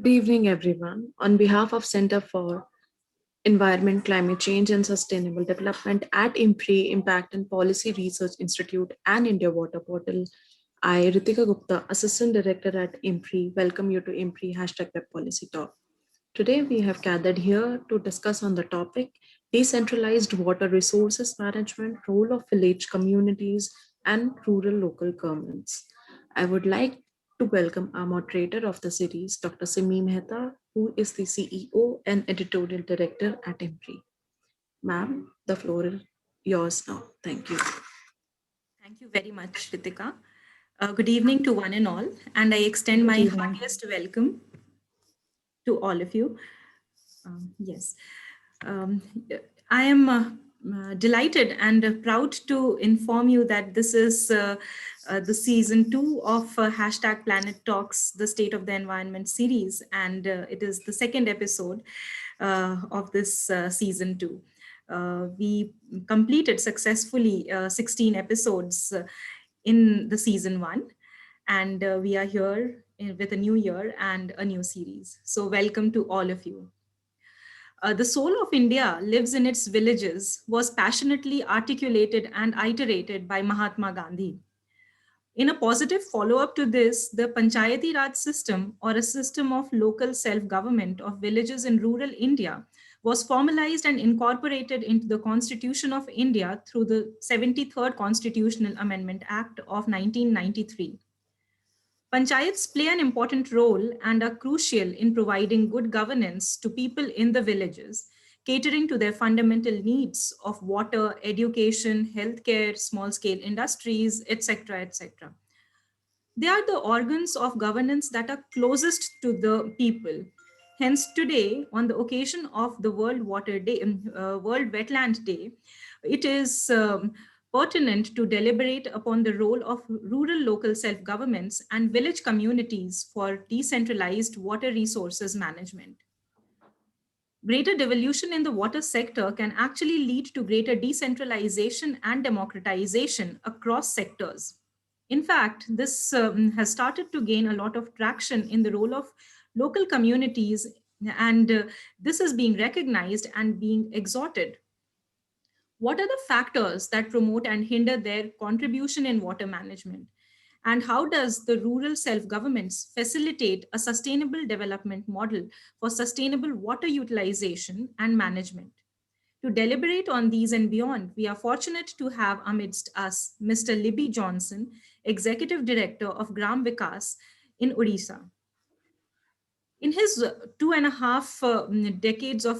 Good evening, everyone. On behalf of Center for Environment, Climate Change and Sustainable Development at IMPRI, Impact and Policy Research Institute and India Water Portal, I, Ritika Gupta, Assistant Director at IMPRI, welcome you to IMPRI Web Policy Talk. Today, we have gathered here to discuss on the topic decentralized water resources management, role of village communities, and rural local governments. I would like to welcome our moderator of the series, Dr. Simi Mehta, who is the CEO and Editorial Director at IMPRI. Ma'am, the floor is yours now. Thank you. Thank you very much, Ritika. Good evening to one and all, and I extend Good my evening. heartiest welcome to all of you. Yes, um, I am delighted and proud to inform you that this is the season two of hashtag Planet Talks, the State of the Environment series, and it is the second episode of this season two. We completed successfully 16 episodes in the season one, and we are here with a new year and a new series. So, welcome to all of you. The soul of India lives in its villages was passionately articulated and iterated by Mahatma Gandhi. In a positive follow up to this, the Panchayati Raj system, or a system of local self government of villages in rural India, was formalized and incorporated into the Constitution of India through the 73rd Constitutional Amendment Act of 1993. Panchayats play an important role and are crucial in providing good governance to people in the villages, catering to their fundamental needs of water, education, healthcare, small scale industries, etc. etc. They are the organs of governance that are closest to the people. Hence, today, on the occasion of the World Water Day, World Wetland Day, it is pertinent to deliberate upon the role of rural local self governments and village communities for decentralized water resources management. Greater devolution in the water sector can actually lead to greater decentralization and democratization across sectors. In fact, this has started to gain a lot of traction in the role of local communities, and this is being recognized and being exhorted. What are the factors that promote and hinder their contribution in water management? And how does the rural self governments facilitate a sustainable development model for sustainable water utilization and management? To deliberate on these and beyond, we are fortunate to have amidst us Mr. Libby Johnson, Executive Director of Gram Vikas in Odisha. In his 2.5 decades of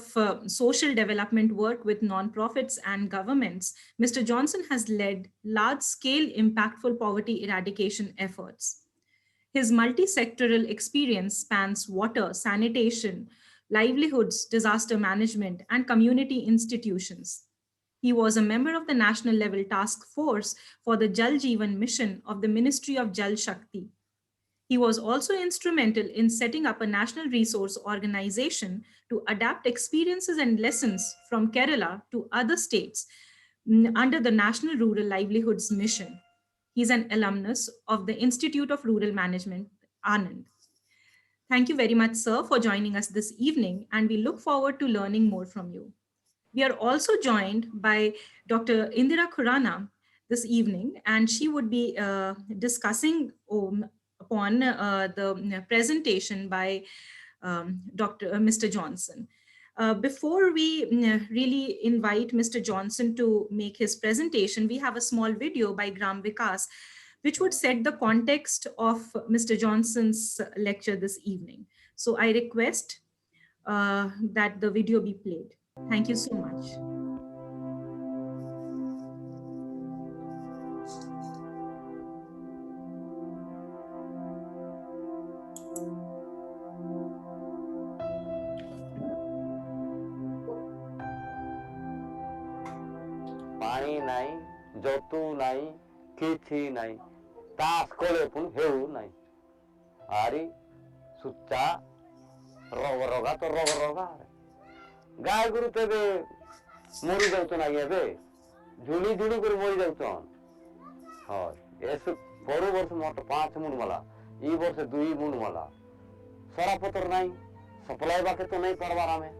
social development work with nonprofits and governments, Mr. Johnson has led large scale impactful poverty eradication efforts. His multi sectoral experience spans water, sanitation, livelihoods, disaster management, and community institutions. He was a member of the national level task force for the Jal Jeevan mission of the Ministry of Jal Shakti. He was also instrumental in setting up a national resource organization to adapt experiences and lessons from Kerala to other states under the National Rural Livelihoods Mission. He's an alumnus of the Institute of Rural Management, Anand. Thank you very much, sir, for joining us this evening, and we look forward to learning more from you. We are also joined by Dr. Indira Khurana this evening, and she would be discussing upon the presentation by Mr. Johnson. Before we really invite Mr. Johnson to make his presentation, we have a small video by Gram Vikas, which would set the context of Mr. Johnson's lecture this evening. So I request that the video be played. Thank you so much. ପାଣି ନାହିଁ ଜତୁ ନାହିଁ କିଛି ନାହିଁ ତାସ କଲେ ପୁଣି ହେଉ ନାହିଁ ଆରି ସୁଚା ରଗରଗା ତ ରଗରଗା ଗାଈ ଗୋରୁ ତେବେ ମରି ଯାଉଛନ୍ ଆଜ୍ଞା ଏବେ ଝୁଲି ଝୁଲି କରି ମରି ଯାଉଛନ୍ ହଁ ଏସୁ ପରୁ ବର୍ଷ ମତେ 5 ମୁଣ୍ଡ ମଲା ଇ ବର୍ଷ 2 ମୁଣ୍ଡ ମଲା सरा पत्र नहीं सप्लाई बाके तो नहीं पारबार आमे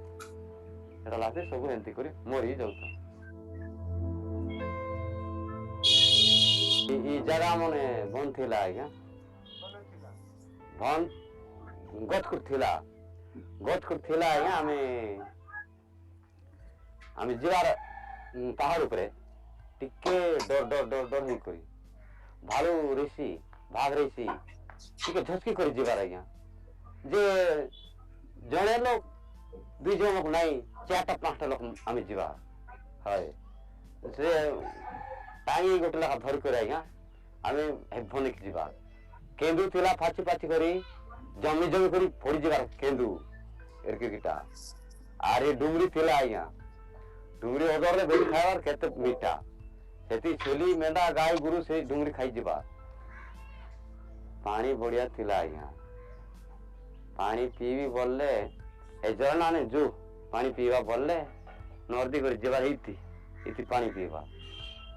एटा लागे सब एंती करी मरी जाउता ई जगह मने बन थिला आज्ञा भन गछकुट थिला आज्ञा आमे जिवार पहाड़ उपरे टिके डर ही करी भालू ऋषि भाग ऋषि टिके झटकी करी जिबार आज्ञा जे जने लोग दुई जन लोग नहीं 4टा 5टा लोग आमे जिबा हाय से टांगी गोटे लखा धर कर आज्ञा आमे हेभने की जिबा केंदू थिला फाची करी जमी करी फोड़ी जिबार केंदू एरकिटा आरे डुंगरी थिला आज्ञा डुंगरी ओदर रे बेली खाइबार केते मीठा सेती छेली मेंढा गाय गुरु से डुंगरी खाई जिबा पानी बढ़िया थिला आज्ञा पानी पीवी बोलले ए झरना ने जो पानी पीवा बोलले नर्दी कर जिबा इति पानी पीवा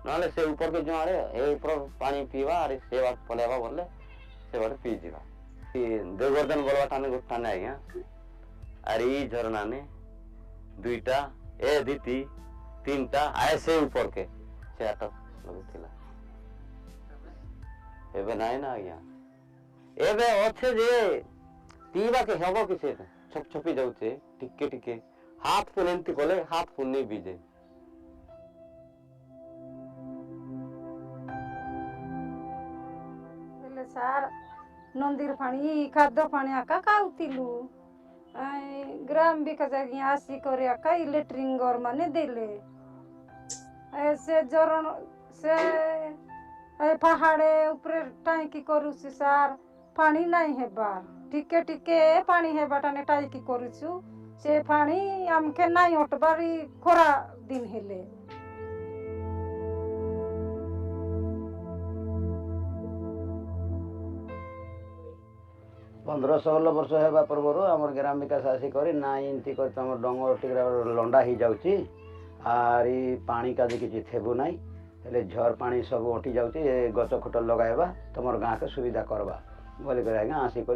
नाले से ऊपर के जो आरे ए ऊपर पानी पीवा अरे से बात पलेवा बोलले से बात पी जिबा देवगर्दन बोलवा ताने गुठाने आज्ञा अरे ई झरना ने 2टा ए दीती 3टा ऐसे ऊपर के 4टा लगुथिला एबे नाही ना आज्ञा एबे अच्छे जे पीवा के हेबो किसे छप छपी जाउचे टिके हाथ पुन एंती कोले हाथ पुन नहीं बीजे सार नंदीर पाणी खाद्य पाणी आका खाउथिलु ग्राम विकास आसी करे आका इलेक्ट्रिक घर माने देले से जरण से पहाड़े ऊपर टाइकी करूसी सार पानी नहीं हेबार टिके पानी हेबाटाने टाइकी करूछु से पानी आमके नहीं हटबारी खरा दिन हेले 15-16 वर्ष हेबा पूर्व आम ग्राम विकास आसिक ना इमती कर तुम डंगर टिक लंडा हो जाऊँगी आर पानी का किसी थेबू ना हेले झर पानी सब अटी जाऊँगी गच खुट लगाइबा तुम गाँ के सुविधा करवा बोलिक आज्ञा आसिक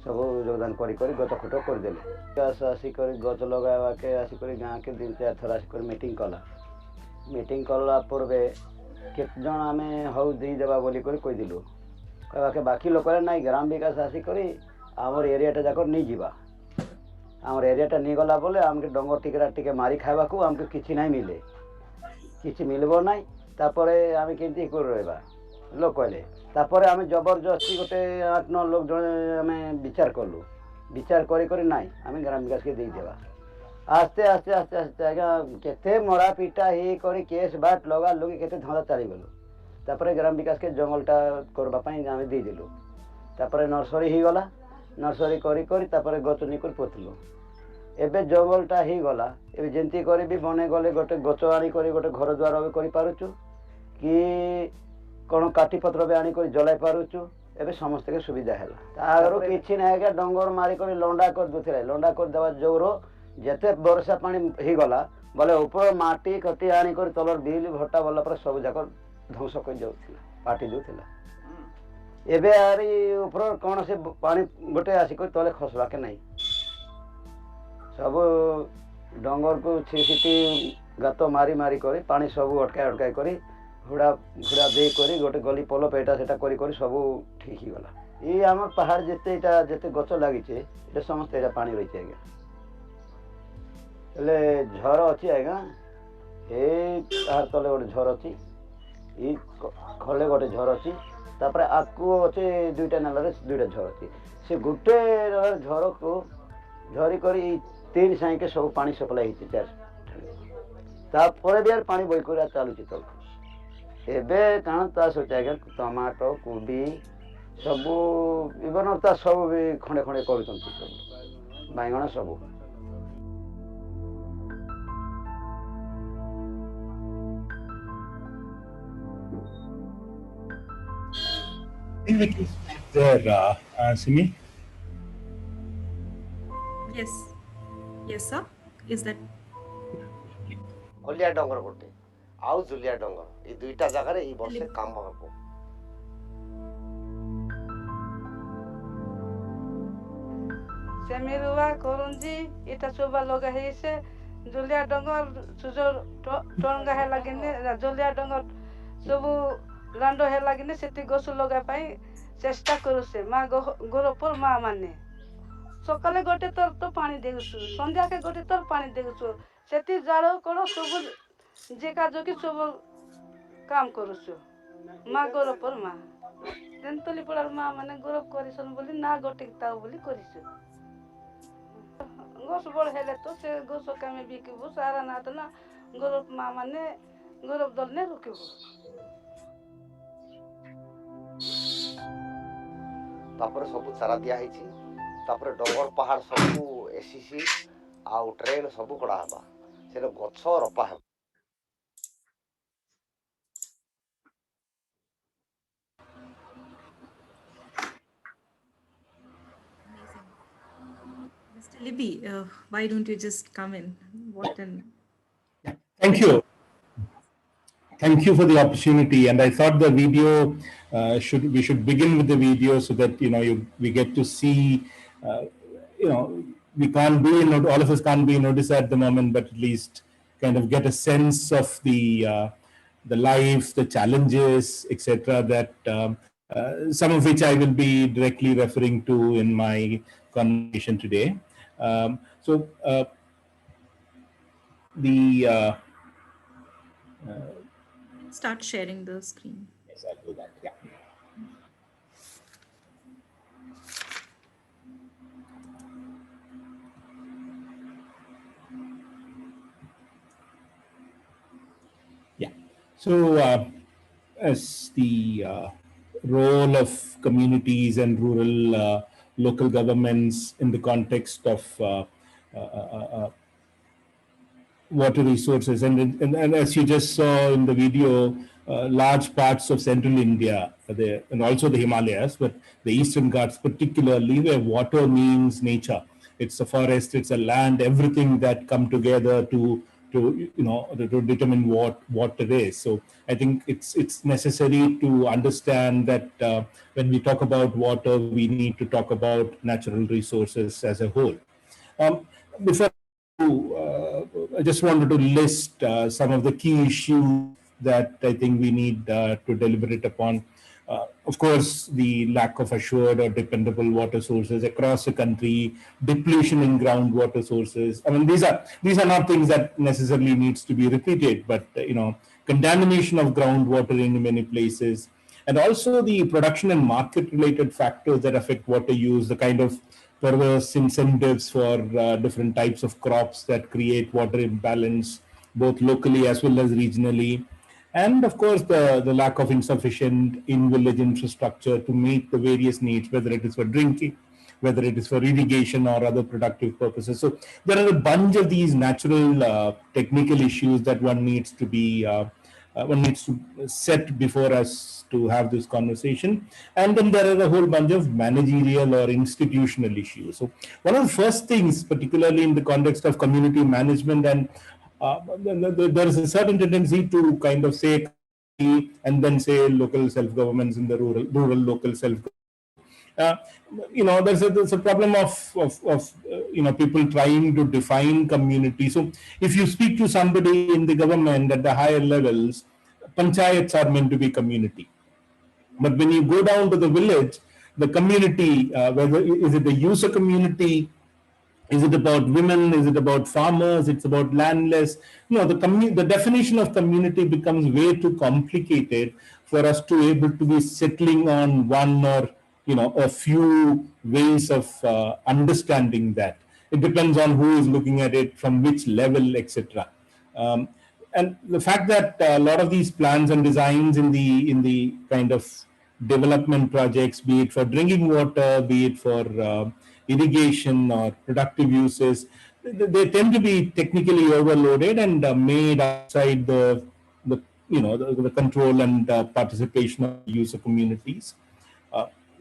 सब योगदान कर गच खुट करदे विकास आसिक गच लगाइबा के आसिक गाँ के 3-4 थर आसिक मीटिंग कला मीटिंग कला पूर्वे केत जन आम हौ देदेबा बोलिक कहीदेलु कहवा के बाकी लोक ना ग्राम विकास आसिक आमर एरियाटा जाक नहीं जावा आमर एरियाटा नहीं गला बोले आमके डंगर टिकरा टिके मारी खावा को आमके किछि नहीं मिले किछि मिलबो नहीं तापरे आमे केंती कर रहबा लोक कहले तापरे आमे जबरदस्ती गोटे 8-9 लोग जने आमे विचार करलु विचार करी नहीं आमे ग्राम विकास के दे देबा आस्ते आस्ते आस्ते आस्ते आज्ञा केते मरा पिटा ही करी केस बाट लगा लोग केते धंदा चली गलो तापरे ग्राम विकास के जंगलटा करबाई आम देदेलु तापरे नर्सरी ही गला नर्सरी करी तापरे गच निकर पोतलु एबे जंगलटा ही गला एबे जेंती करी भी बने गले गोटे गच आनी करी गोटे घर द्वार भी करि पारुचु कि कोन काटी पत्र भी आनी करी जलाई पारुचु एबे समस्त के सुविधा हैला तारो किछि नै के डंगर मारी करी लंडा कर दुथिले लंडा कर देवा जोरो जेते वर्षा पानी ही गला बोले ऊपर माटी कटी आनी करी तलर बिल भट्टा बोला पर सब जाकर ध्वंस कर जाऊला पाटी जाऊला एबे आरी ऊपर कौन से पानी गोटे आसिक तले खसवा के नहीं सब डंगर को छिटी गात मारी मारी करी पानी सब अटकाई करी घुड़ा घुड़ा दे करी गोटे गली पल पेटा सेटा करी करी सब ठीक ही गला ये आम पहाड़ जेते गच लगी ये समस्त एटा पानी रही आज्ञा हेले झर अच्छी आज्ञा ए तार तले गोटे झर अच्छी ई खले गोटे झर अच्छी तापर आकु अच्छे 2टा नाल 2टा झर अच्छी से गोटे झर को झरी करी 3 साई के सब पानी सप्लाई होती 4 भी यार पानी बही कर चलुची तल एबे काण ता सोचा आज्ञा टमाटो कोबी सबू इवन ता सब भी खंडे खंडे कर सब बैगण सब there, Simi? Yes, sir. Is that हलिया डंगर गोटे आउ जुलिया डंगर ये 2टा जगह रे ई वर्षे काम हबो ସେମିରୁଆ କରଞ୍ଜି ଇଟା ସବୁ ଲଗା ହେଇছে ଜୁଲିଆ ଡଙ୍ଗର ସୁଯୋ ଟଙ୍ଗା ହେଲା କିନି ଜୁଲିଆ ଡଙ୍ଗର ସବୁ ଲାଣ୍ଡ ହେଲା କିନି ସେଠି ଗଛ ଲଗା ପାଇଁ ଚେଷ୍ଟା କରୁଛେ ମା ଗୋରପର ମା ମାନେ ସକାଳେ ଗୋଟେ ତର ତ ପାଣି ଦେଉଛୁ ସନ୍ଧ୍ୟାକେ ଗୋଟେ ତର ପାଣି ଦେଉଛୁ ସେଠି ଜାଳ କଣ ସବୁ ଜେକା ଜୋକି ସବୁ କାମ କରୁଛୁ ମା ଗୋରପର ମା ତେନ୍ତୁଲି ପଡ଼ାର ମା ମାନେ ଗୌରବ କରିସନ୍ ବୋଲି ନା ଗୋଟେ ତାଉ ବୋଲି କରିଛୁ ଗୋଷ ବଡ଼ ହେଲେ ତ ସେ ଗୋଷ କାମେ ବିକିବୁ ସାରା ନା ତ ନା ଗୌରବ ମା ମାନେ ଗୌରବ ଦଲନେ ରଖିବୁ ତାପରେ ସବୁ ଚାରା ଦିଆ ହେଇଛି ତାପରେ ଡଙ୍ଗର ପାହାଡ଼ ସବୁ ଏସିସି ଆଉ ଟ୍ରେନ୍ ସବୁ କଡ଼ା ହେବା ସେଟା ଗଛ ରପା ହେବ Mr. Libby, why don't you just come in? What an Thank you. Thank you for the opportunity. And I thought the video we should begin with the video so that we get to see. We can't be in all of us can't be in Odisha at the moment, but at least kind of get a sense of the life, the challenges, etc. That some of which I will be directly referring to in my conversation today. The start sharing the screen. Yes, I'll do that. Yeah. Yeah. So, as the role of communities and rural local governments in the context of water resources, and as you just saw in the video, large parts of central India, and also the Himalayas, but the Eastern Ghats particularly, where water means nature. It's a forest, it's a land, everything that come together to determine what water is. So I think it's necessary to understand that when we talk about water, we need to talk about natural resources as a whole. Before I just wanted to list some of the key issues that I think we need to deliberate upon. Of course, the lack of assured or dependable water sources across the country, depletion in groundwater sources. I mean, these are not things that necessarily needs to be repeated, but contamination of groundwater in many places, and also the production and market-related factors that affect water use, the kind of perverse incentives for different types of crops that create water imbalance, both locally as well as regionally. And of course, the lack of insufficient in-village infrastructure to meet the various needs, whether it is for drinking, whether it is for irrigation or other productive purposes. So there are a bunch of these natural technical issues that one needs to set before us to have this conversation. And then there are a whole bunch of managerial or institutional issues. So one of the first things, particularly in the context of community management, and there is a certain tendency to kind of say and then say local self-governments in the rural local self-government. There's a problem of people trying to define community. So if you speak to somebody in the government at the higher levels, panchayats are meant to be community. But when you go down to the village, the community, whether is it a user community, is it about women, is it about farmers, it's about landless? The definition of community becomes way too complicated for us to able to be settling on one or a few ways of understanding that. It depends on who is looking at it, from which level, etc. And the fact that a lot of these plans and designs in the kind of development projects, be it for drinking water, be it for irrigation or productive uses, they tend to be technically overloaded and made outside the control and participation of user communities.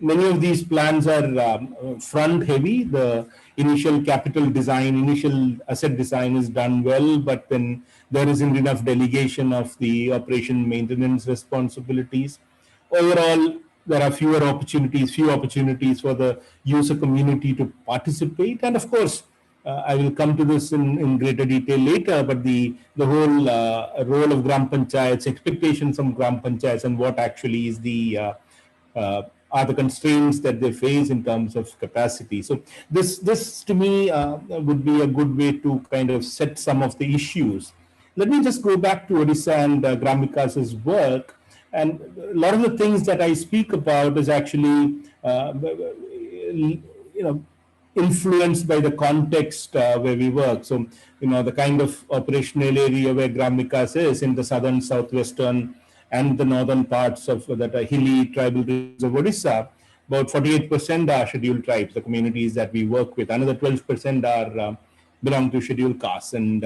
Many of these plans are front heavy. The initial capital design, initial asset design is done well, but then there isn't enough delegation of the operation maintenance responsibilities. Overall, there are few opportunities for the user community to participate. And of course, I will come to this in greater detail later, but the whole role of Gram Panchayats, expectations from Gram Panchayats, and what actually is are the constraints that they face in terms of capacity. So this to me would be a good way to kind of set some of the issues. Let me just go back to Odisha and Gram Vikas's work. And a lot of the things that I speak about is actually, influenced by the context where we work. So, the kind of operational area where Gram Vikas is in the southern, southwestern, and the northern parts of that are hilly tribal regions of Odisha, about 48% are scheduled tribes, the communities that we work with. Another 12% are belong to scheduled castes, and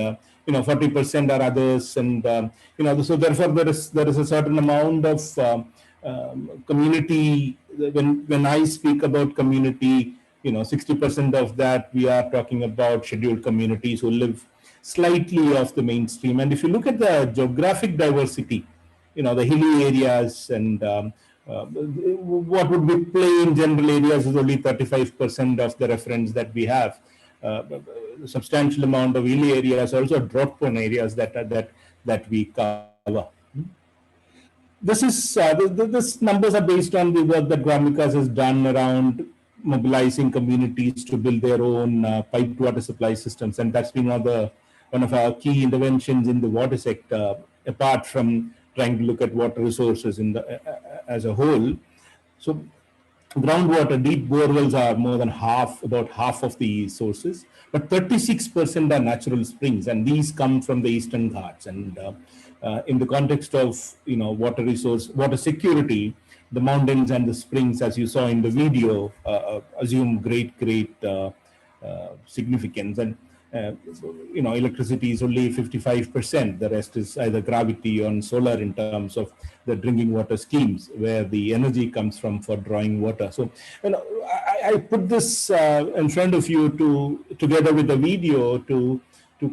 40% are others, and so therefore there is a certain amount of community. When I speak about community, 60% of that we are talking about scheduled communities who live slightly off the mainstream. And if you look at the geographic diversity, the hilly areas and what would be plain general areas is only 35% of the reference that we have. A substantial amount of hilly areas, also drought-prone areas that we cover. This numbers are based on the work that Gram Vikas has done around mobilizing communities to build their own piped water supply systems, and that's been one of our key interventions in the water sector, apart from trying to look at water resources as a whole. So groundwater, deep borewells are more than about half of the sources, but 36% are natural springs, and these come from the Eastern Ghats. And in the context of water security, the mountains and the springs, as you saw in the video, assume great significance. And electricity is only 55%. The rest is either gravity or solar in terms of the drinking water schemes, where the energy comes from for drawing water. So, I put this in front of you together with the video to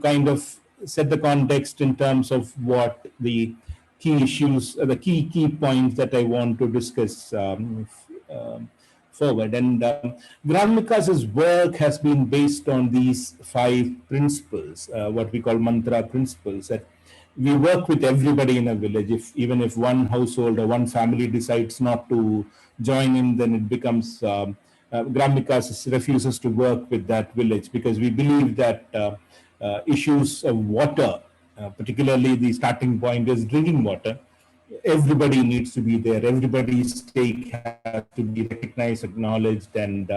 kind of set the context in terms of what the key issues, the key points that I want to discuss forward. And Gram Vikas's work has been based on these 5 principles, what we call mantra principles, that we work with everybody in a village. Even if one household or one family decides not to join in, then it becomes, Gram Vikas refuses to work with that village, because we believe that issues of water, particularly the starting point is drinking water, everybody needs to be there. Everybody's stake has to be recognized, acknowledged, and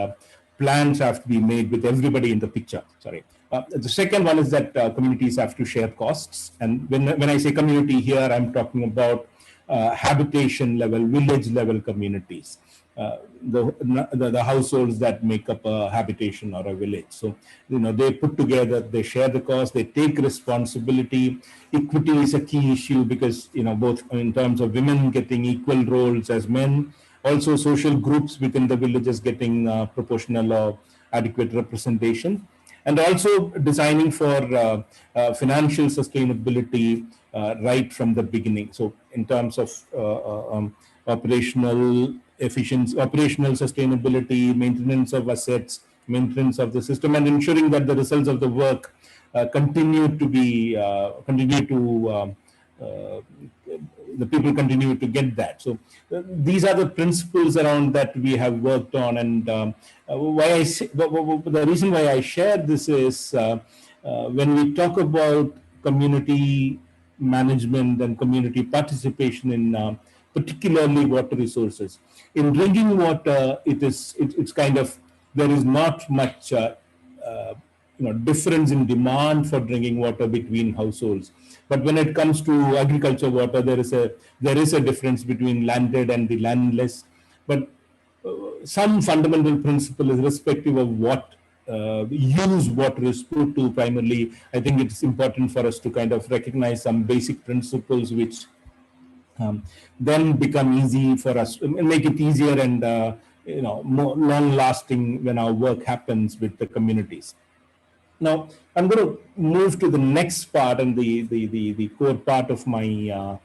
plans have to be made with everybody in the picture. The second one is that communities have to share costs. And when I say community here, I'm talking about habitation level, village level communities, the households that make up a habitation or a village. So, they put together, they share the cost, they take responsibility. Equity is a key issue, because, both in terms of women getting equal roles as men, also social groups within the villages getting proportional or adequate representation, and also designing for financial sustainability right from the beginning. So in terms of operational efficiency, operational sustainability, maintenance of assets, maintenance of the system, and ensuring that the results of the work the people continue to get that. So these are the principles around that we have worked on. And the reason why I share this is when we talk about community management and community participation in particularly water resources. In drinking water, it's kind of, there is not much difference in demand for drinking water between households. But when it comes to agriculture water, there is a difference between landed and the landless. But some fundamental principle is irrespective of what use water is put to primarily. I think it's important for us to kind of recognize some basic principles which then become easy for us, make it easier and more long-lasting when our work happens with the communities. Now, I'm going to move to the next part and the core part of my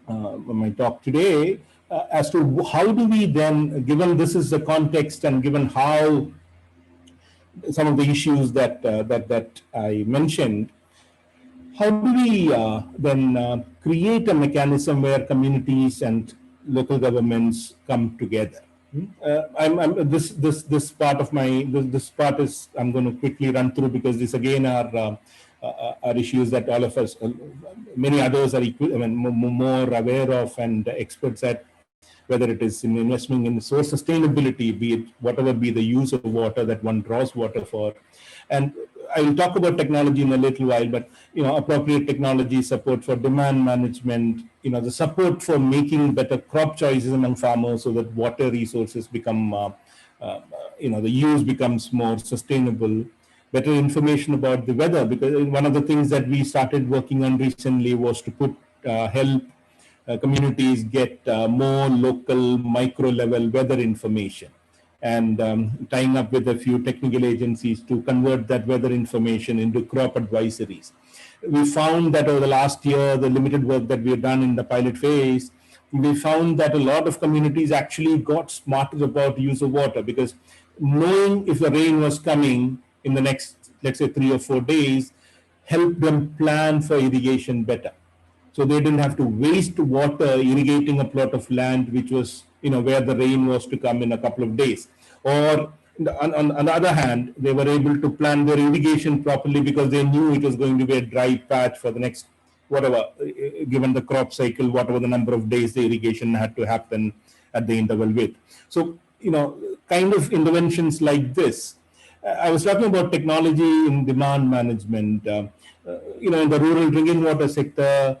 my talk today, as to how do we then, given this is the context and given how some of the issues that I mentioned, how do we then create a mechanism where communities and local governments come together? This part of this part is I'm going to quickly run through, because these again are issues that all of us, many others are more aware of and experts at, whether it is in investing in source sustainability, be it whatever be the use of water that one draws water for. And I will talk about technology in a little while, but appropriate technology support for demand management, the support for making better crop choices among farmers so that water resources become, the use becomes more sustainable. Better information about the weather, because one of the things that we started working on recently was to help communities get more local micro level weather information, and tying up with a few technical agencies to convert that weather information into crop advisories. We found that over the last year, the limited work that we have done in the pilot phase, we found that a lot of communities actually got smarter about use of water, because knowing if the rain was coming in the next, let's say, 3 or 4 days, helped them plan for irrigation better. So they didn't have to waste water irrigating a plot of land which was, where the rain was to come in a couple of days. Or on the other hand, they were able to plan their irrigation properly because they knew it was going to be a dry patch for the next, whatever, given the crop cycle, whatever the number of days the irrigation had to happen at the interval with. So, kind of interventions like this. I was talking about technology in demand management. In the rural drinking water sector,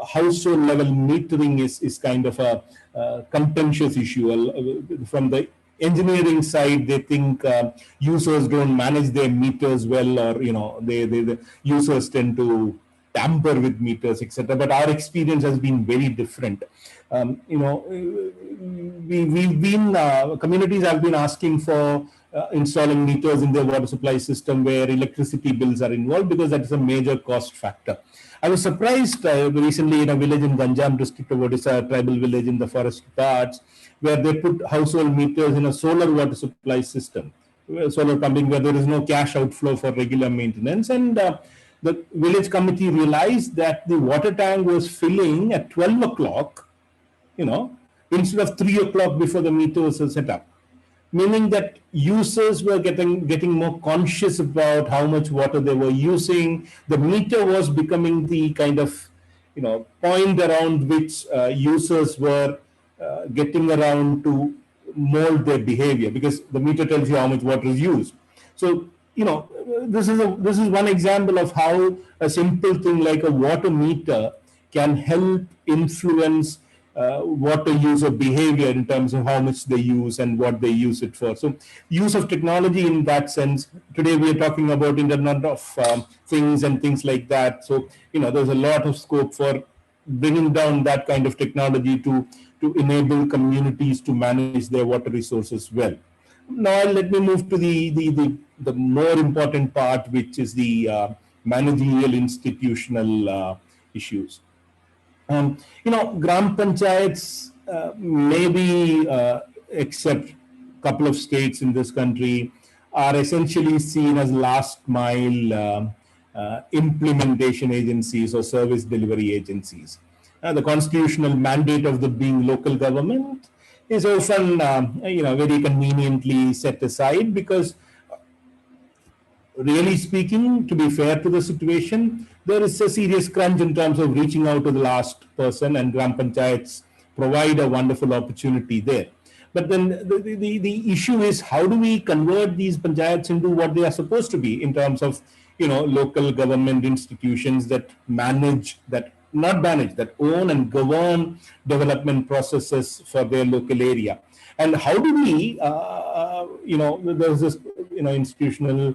household level metering is kind of a contentious issue. From the engineering side, they think users don't manage their meters well, or the users tend to tamper with meters, etc. But our experience has been very different. Communities have been asking for installing meters in their water supply system where electricity bills are involved, because that is a major cost factor. I was surprised recently in a village in Ganjam district of Odisha, a tribal village in the forest parts, where they put household meters in a solar water supply system, solar pumping, where there is no cash outflow for regular maintenance. And the village committee realized that the water tank was filling at 12 o'clock, instead of 3 o'clock before the meter was set up. Meaning that users were getting more conscious about how much water they were using. The meter was becoming the kind of point around which users were getting around to mold their behavior, because the meter tells you how much water is used. So this is one example of how a simple thing like a water meter can help influence water user behavior in terms of how much they use and what they use it for. So use of technology in that sense. Today we are talking about Internet of things and things like that. So there's a lot of scope for bringing down that kind of technology to enable communities to manage their water resources well. Now let me move to the more important part, which is the managerial institutional issues. Gram panchayats, maybe except a couple of states in this country, are essentially seen as last mile implementation agencies or service delivery agencies. The constitutional mandate of the being local government is often, very conveniently set aside, because really speaking, to be fair to the situation, there is a serious crunch in terms of reaching out to the last person, and gram panchayats provide a wonderful opportunity there. But then the issue is, how do we convert these panchayats into what they are supposed to be in terms of local government institutions that that own and govern development processes for their local area? And how do we there's this institutional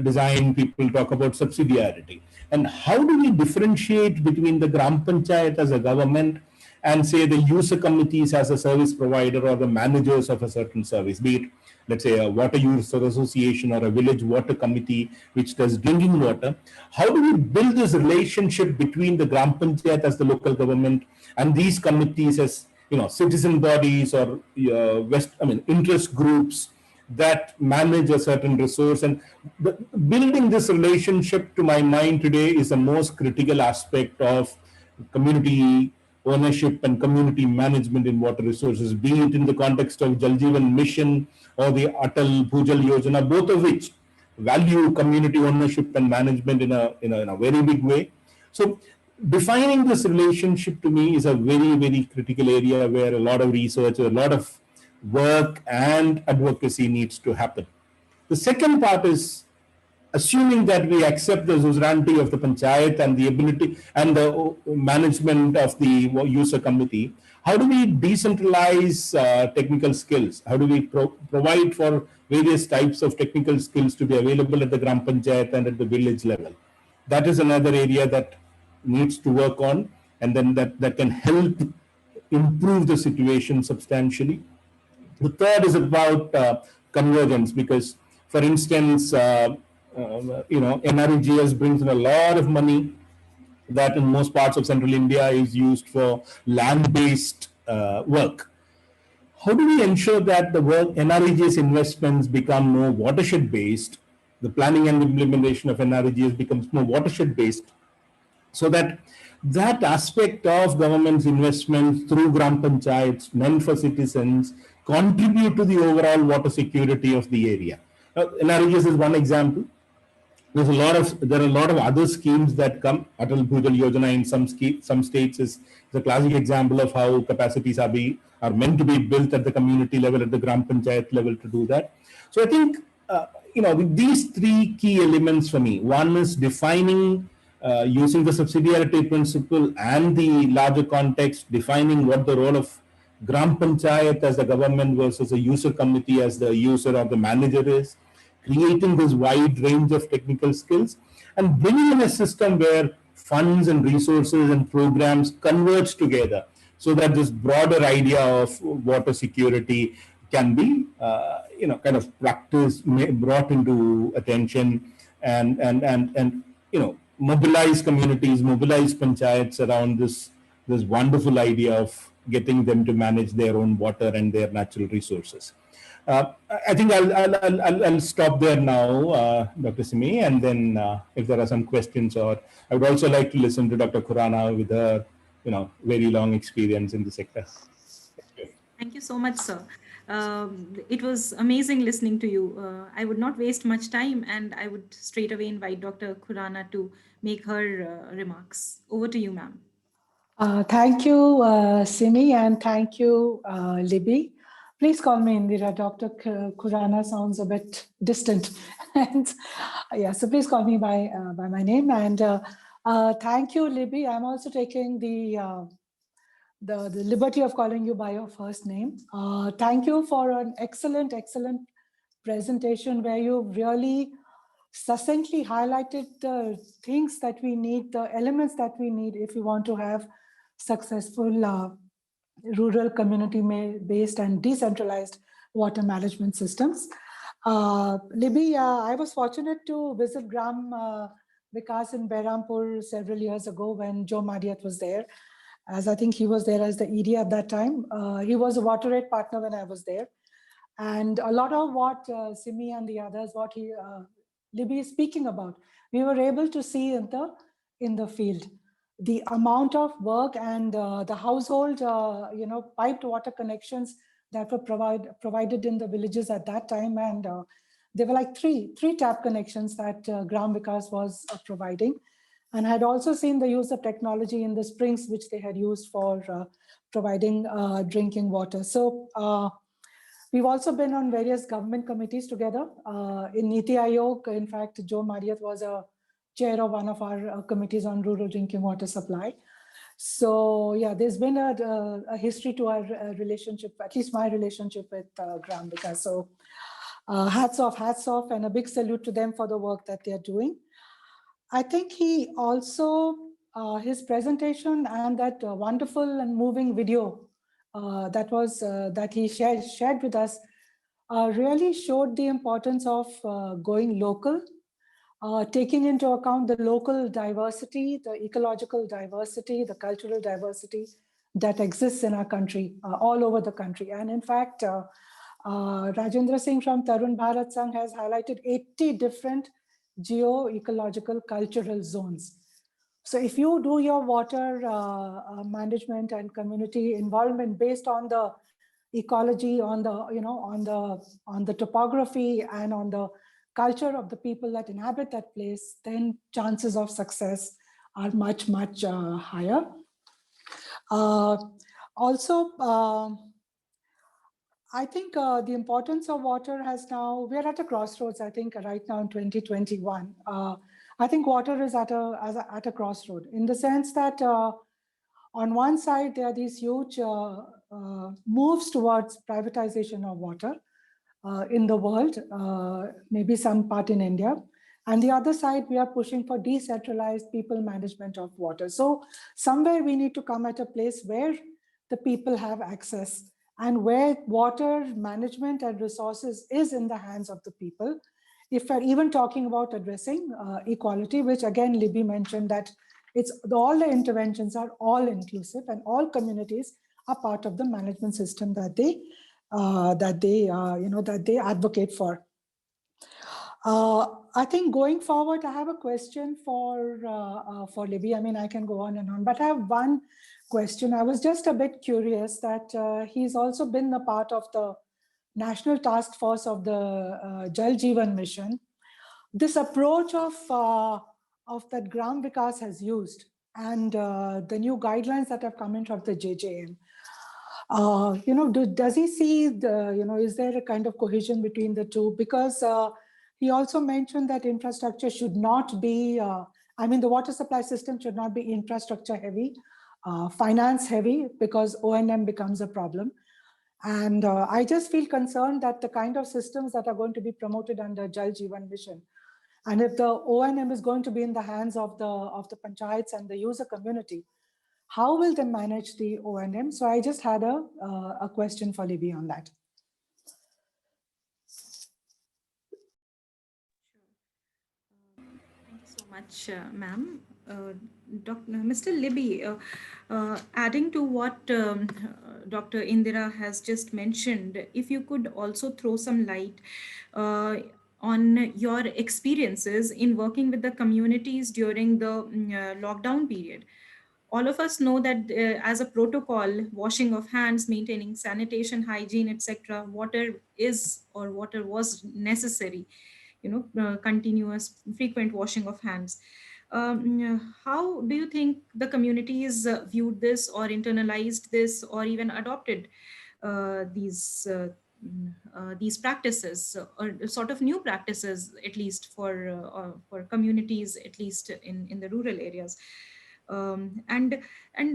design, people talk about subsidiarity, and how do we differentiate between the gram panchayat as a government and say the user committees as a service provider or the managers of a certain service, be it, let's say, a water user association or a village water committee which does drinking water? How do we build this relationship between the gram panchayat as the local government and these committees as citizen bodies or interest groups that manage a certain resource. And building this relationship, to my mind today, is the most critical aspect of community ownership and community management in water resources, be it in the context of Jal Jeevan Mission or the Atal Bhujal Yojana, both of which value community ownership and management in a very big way. So defining this relationship to me is a very, very critical area where a lot of research, a lot of work and advocacy needs to happen. The second part is assuming that we accept the suzerainty of the panchayat and the ability and the management of the user committee. How do we decentralize technical skills? How do we provide for various types of technical skills to be available at the gram panchayat and at the village level? That is another area that needs to work on, and then that can help improve the situation substantially. The third is about convergence, because, for instance, NREGS brings in a lot of money that in most parts of central India is used for land-based work. How do we ensure that the work NREGS investments become more watershed-based? The planning and implementation of NREGS becomes more watershed-based, so that that aspect of government's investments through gram panchayats meant for citizens contribute to the overall water security of the area. NREGS is one example. There are a lot of other schemes that come. Atal Bhujal Yojana in some states is the classic example of how capacities are meant to be built at the community level, at the gram panchayat level, to do that. So I think these three key elements for me. One is defining, using the subsidiarity principle and the larger context, defining what the role of gram panchayat as the government versus a user committee as the user or the manager is, creating this wide range of technical skills, and bringing in a system where funds and resources and programs converge together, so that this broader idea of water security can be, kind of practiced, brought into attention, and mobilize communities, mobilize panchayats around this wonderful idea of getting them to manage their own water and their natural resources. I think I'll stop there now, Dr. Simi, and then if there are some questions, or I would also like to listen to Dr. Khurana with her, very long experience in the sector. Thank you so much, sir. It was amazing listening to you. I would not waste much time, and I would straight away invite Dr. Khurana to make her remarks. Over to you, ma'am. Thank you, Simi, and thank you, Libby. Please call me Indira. Dr. Khurana sounds a bit distant. And yeah, so please call me by my name. And thank you, Libby. I'm also taking the liberty of calling you by your first name. Thank you for an excellent presentation where you really succinctly highlighted the things that we need, the elements that we need if we want to have successful rural community-based and decentralized water management systems. Libby, I was fortunate to visit Gram Vikas in Behrampur several years ago when Joe Mariath was there, as I think he was there as the ED at that time. He was a water aid partner when I was there. And a lot of what Simi and the others, what Libby is speaking about, we were able to see in the field. The amount of work and the household, piped water connections that were provided in the villages at that time, and there were like three tap connections that Gram Vikas was providing, and I had also seen the use of technology in the springs which they had used for providing drinking water. So we've also been on various government committees together. In Niti Aayog, in fact, Joe Mariath was a chair of one of our committees on rural drinking water supply. So yeah, there's been a history to our relationship, at least my relationship with Gram Vikas. So hats off, and a big salute to them for the work that they're doing. I think he also, his presentation and that wonderful and moving video that he shared with us really showed the importance of going local, taking into account the local diversity, the ecological diversity, the cultural diversity that exists in our country, all over the country. And in fact, Rajendra Singh from Tarun Bharat Sangh has highlighted 80 different geo-ecological cultural zones. So if you do your water management and community involvement based on the ecology, on the, on the topography and on the culture of the people that inhabit that place, then chances of success are much, much higher. Also, I think the importance of water has now, we're at a crossroads, I think, right now in 2021. I think water is at a crossroad in the sense that on one side, there are these huge moves towards privatization of water in the world, maybe some part in India. And the other side, we are pushing for decentralized people management of water. So somewhere we need to come at a place where the people have access and where water management and resources is in the hands of the people. If we're even talking about addressing equality, which again, Libby mentioned that all the interventions are all inclusive and all communities are part of the management system that they advocate for. I think going forward, I have a question for Libby. I mean, I can go on and on, but I have one question. I was just a bit curious that he's also been a part of the National Task Force of the Jal Jeevan Mission. This approach of that Gram Vikas has used and the new guidelines that have come in from the JJM. Does he see is there a kind of cohesion between the two? Because he also mentioned that infrastructure should not be, the water supply system should not be infrastructure heavy, finance heavy, because O&M becomes a problem. And I just feel concerned that the kind of systems that are going to be promoted under Jal Jeevan Mission, and if the O&M is going to be in the hands of the panchayats and the user community, how will they manage the O&M? So I just had a question for Libby on that. Thank you so much, ma'am. Mr. Libby, adding to what Dr. Indira has just mentioned, if you could also throw some light on your experiences in working with the communities during the lockdown period. All of us know that as a protocol, washing of hands, maintaining sanitation, hygiene, etc., water is or water was necessary, continuous, frequent washing of hands. How do you think the communities viewed this or internalized this or even adopted these practices or sort of new practices, at least for communities, at least in the rural areas? And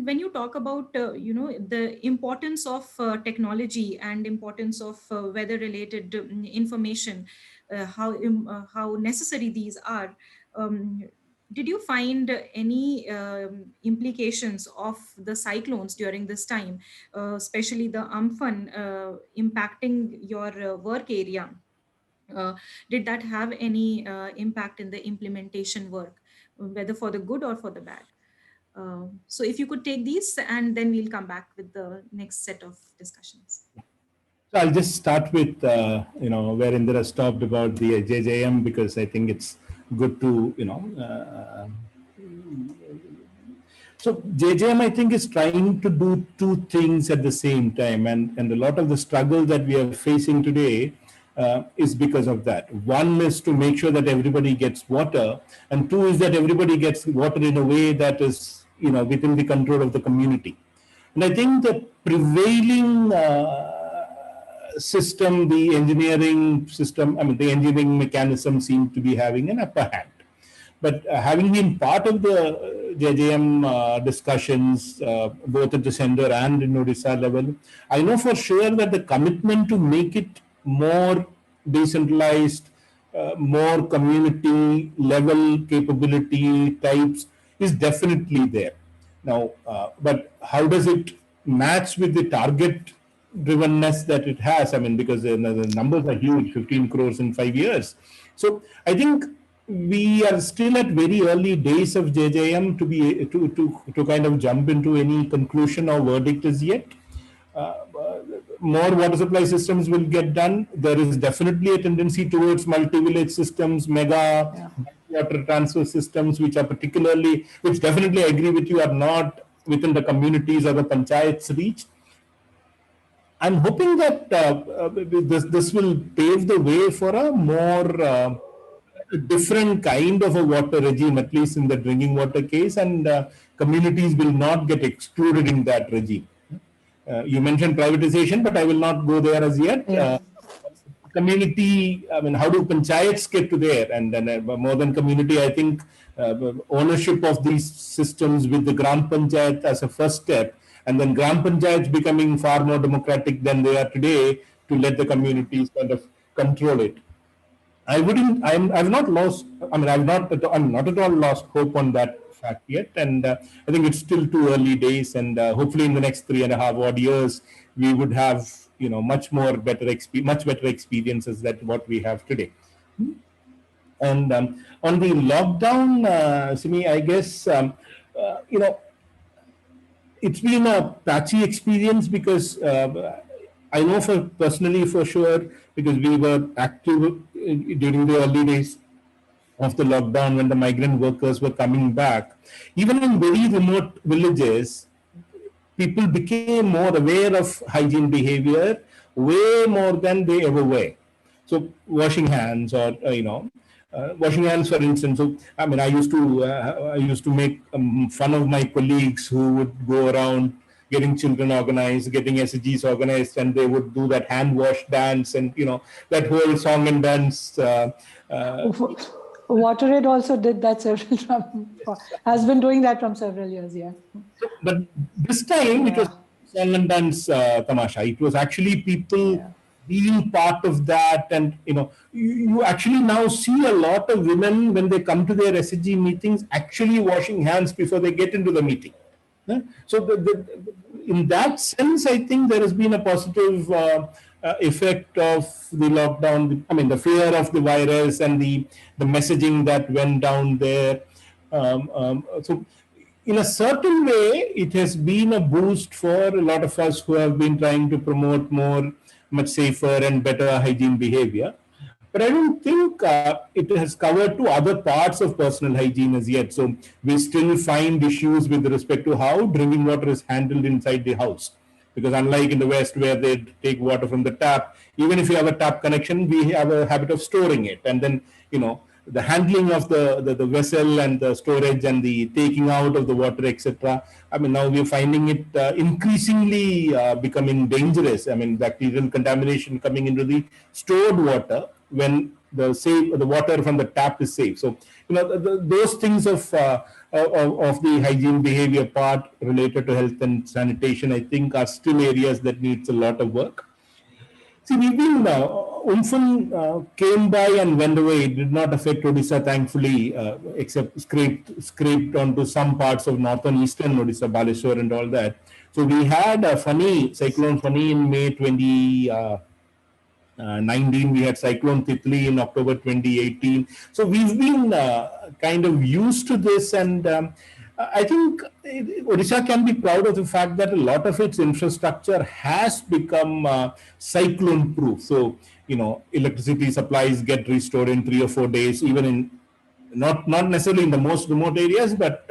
when you talk about the importance of technology and importance of weather related information, how necessary these are, did you find any implications of the cyclones during this time, especially the Amphan impacting your work area? Did that have any impact in the implementation work, whether for the good or for the bad? So if you could take these, and then we'll come back with the next set of discussions. So I'll just start with where Indira stopped about the JJM, because I think it's good to so JJM, I think, is trying to do two things at the same time, and a lot of the struggle that we are facing today is because of that. One is to make sure that everybody gets water, and two is that everybody gets water in a way that is within the control of the community. And I think the prevailing system, the engineering system, the engineering mechanism seem to be having an upper hand. But having been part of the JJM discussions, both at the center and in Odisha level, I know for sure that the commitment to make it more decentralized, more community level capability types is definitely there. Now, but how does it match with the target drivenness that it has? Because the numbers are huge, 15 crores in 5 years. So I think we are still at very early days of JJM to kind of jump into any conclusion or verdict as yet. More water supply systems will get done. There is definitely a tendency towards multi-village systems, mega water transfer systems, which definitely I agree with you, are not within the communities or the panchayats reach. I'm hoping that this will pave the way for a more different kind of a water regime, at least in the drinking water case, and communities will not get excluded in that regime. You mentioned privatization, but I will not go there as yet. Community, I mean, how do panchayats get to there? And then more than community, I think ownership of these systems with the Gram Panchayat as a first step, and then Gram Panchayats becoming far more democratic than they are today to let the communities kind of control it. I've not lost, I mean, I'm not at all lost hope on that fact yet. And I think it's still too early days. And hopefully in the next 3.5 odd years, we would have, much better experiences than what we have today. And on the lockdown, Simi, I guess, it's been a patchy experience because I know personally for sure, because we were active during the early days of the lockdown when the migrant workers were coming back. Even in very remote villages, people became more aware of hygiene behavior way more than they ever were. So washing hands, or washing hands, for instance. So I mean, I used to make fun of my colleagues who would go around getting children organized, getting SGs organized, and they would do that hand wash dance, and that whole song and dance. WaterAid also did that has been doing that from several years, yeah. But this time it was song and dance tamasha. It was actually people being part of that, and you actually now see a lot of women when they come to their SG meetings actually washing hands before they get into the meeting. So in that sense, I think there has been a positive effect of the lockdown. I mean, the fear of the virus and the messaging that went down there. So in a certain way, it has been a boost for a lot of us who have been trying to promote much safer and better hygiene behavior. But I don't think it has covered to other parts of personal hygiene as yet. So we still find issues with respect to how drinking water is handled inside the house. Because unlike in the West, where they take water from the tap, even if you have a tap connection, we have a habit of storing it. And then, the handling of the vessel and the storage and the taking out of the water, etc. I mean, now we're finding it increasingly becoming dangerous. I mean, bacterial contamination coming into the stored water when the water from the tap is safe. So, those things of the hygiene behavior part related to health and sanitation, I think, are still areas that needs a lot of work. See, we've been, Umphan came by and went away. It did not affect Odisha, thankfully, except scraped onto some parts of northern eastern Odisha, Baleshwar and all that. So we had a Cyclone Fani in May 2019. We had Cyclone Titli in October 2018. So we've been kind of used to this, and I think Odisha can be proud of the fact that a lot of its infrastructure has become cyclone proof. So, electricity supplies get restored in 3 or 4 days, even in not necessarily in the most remote areas, but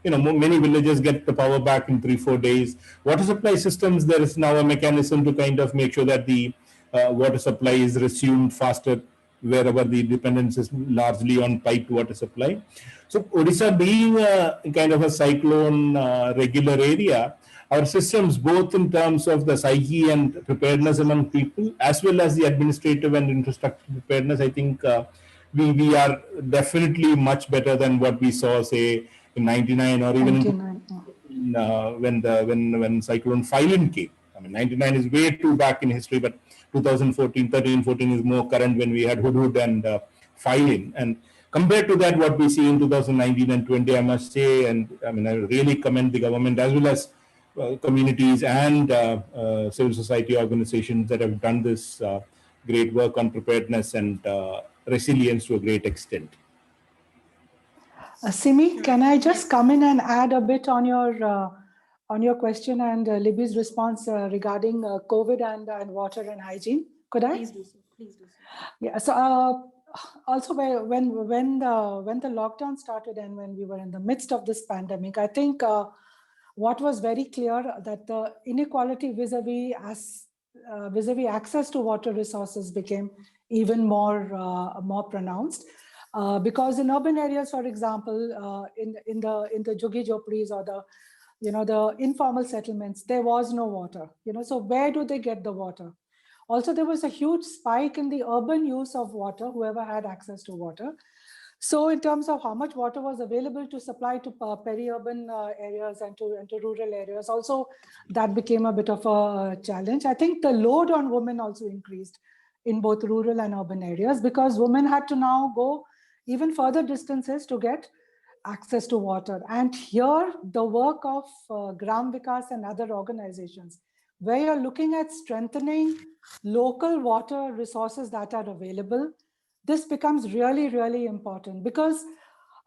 many villages get the power back in 3-4 days. Water supply systems, there is now a mechanism to kind of make sure that the water supply is resumed faster wherever the dependence is largely on piped water supply. So Odisha being a kind of a cyclone regular area, our systems, both in terms of the psyche and preparedness among people, as well as the administrative and infrastructure preparedness, I think we are definitely much better than what we saw, say, in 99 or even when Cyclone Phylin came. I mean, 99 is way too back in history, but 2014, 13, 14 is more current when we had Hudhud and Phylin. And compared to that, what we see in 2019 and 20, I must say, and I mean, I really commend the government as well as communities and civil society organizations that have done this great work on preparedness and resilience to a great extent. Simi, can I just come in and add a bit on your question and Libby's response regarding COVID and water and hygiene? Could I? Please do so. Please do so. Yeah. So also when the lockdown started and when we were in the midst of this pandemic, I think what was very clear that the inequality vis-a-vis access to water resources became even more pronounced. Because in urban areas, for example, in the Jhuggi Jhopadis or the informal settlements, there was no water. So where do they get the water? Also, there was a huge spike in the urban use of water, whoever had access to water. So in terms of how much water was available to supply to peri-urban areas and to rural areas, also that became a bit of a challenge. I think the load on women also increased in both rural and urban areas because women had to now go even further distances to get access to water. And here, the work of Gram Vikas and other organizations, where you're looking at strengthening local water resources that are available, this becomes really, really important because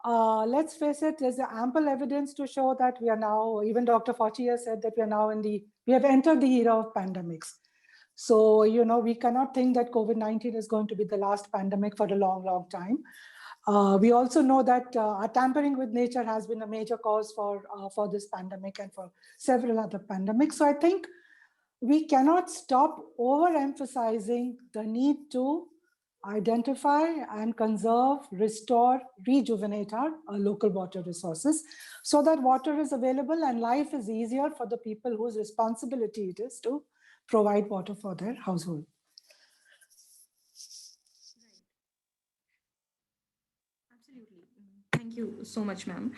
let's face it, there's ample evidence to show that we are now, even Dr. Fauci has said that we have entered the era of pandemics. So, we cannot think that COVID-19 is going to be the last pandemic for a long, long time. We also know that tampering with nature has been a major cause for this pandemic and for several other pandemics. So I think we cannot stop overemphasizing the need to identify and conserve, restore, rejuvenate our local water resources so that water is available and life is easier for the people whose responsibility it is to provide water for their household. Absolutely. Thank you so much, ma'am.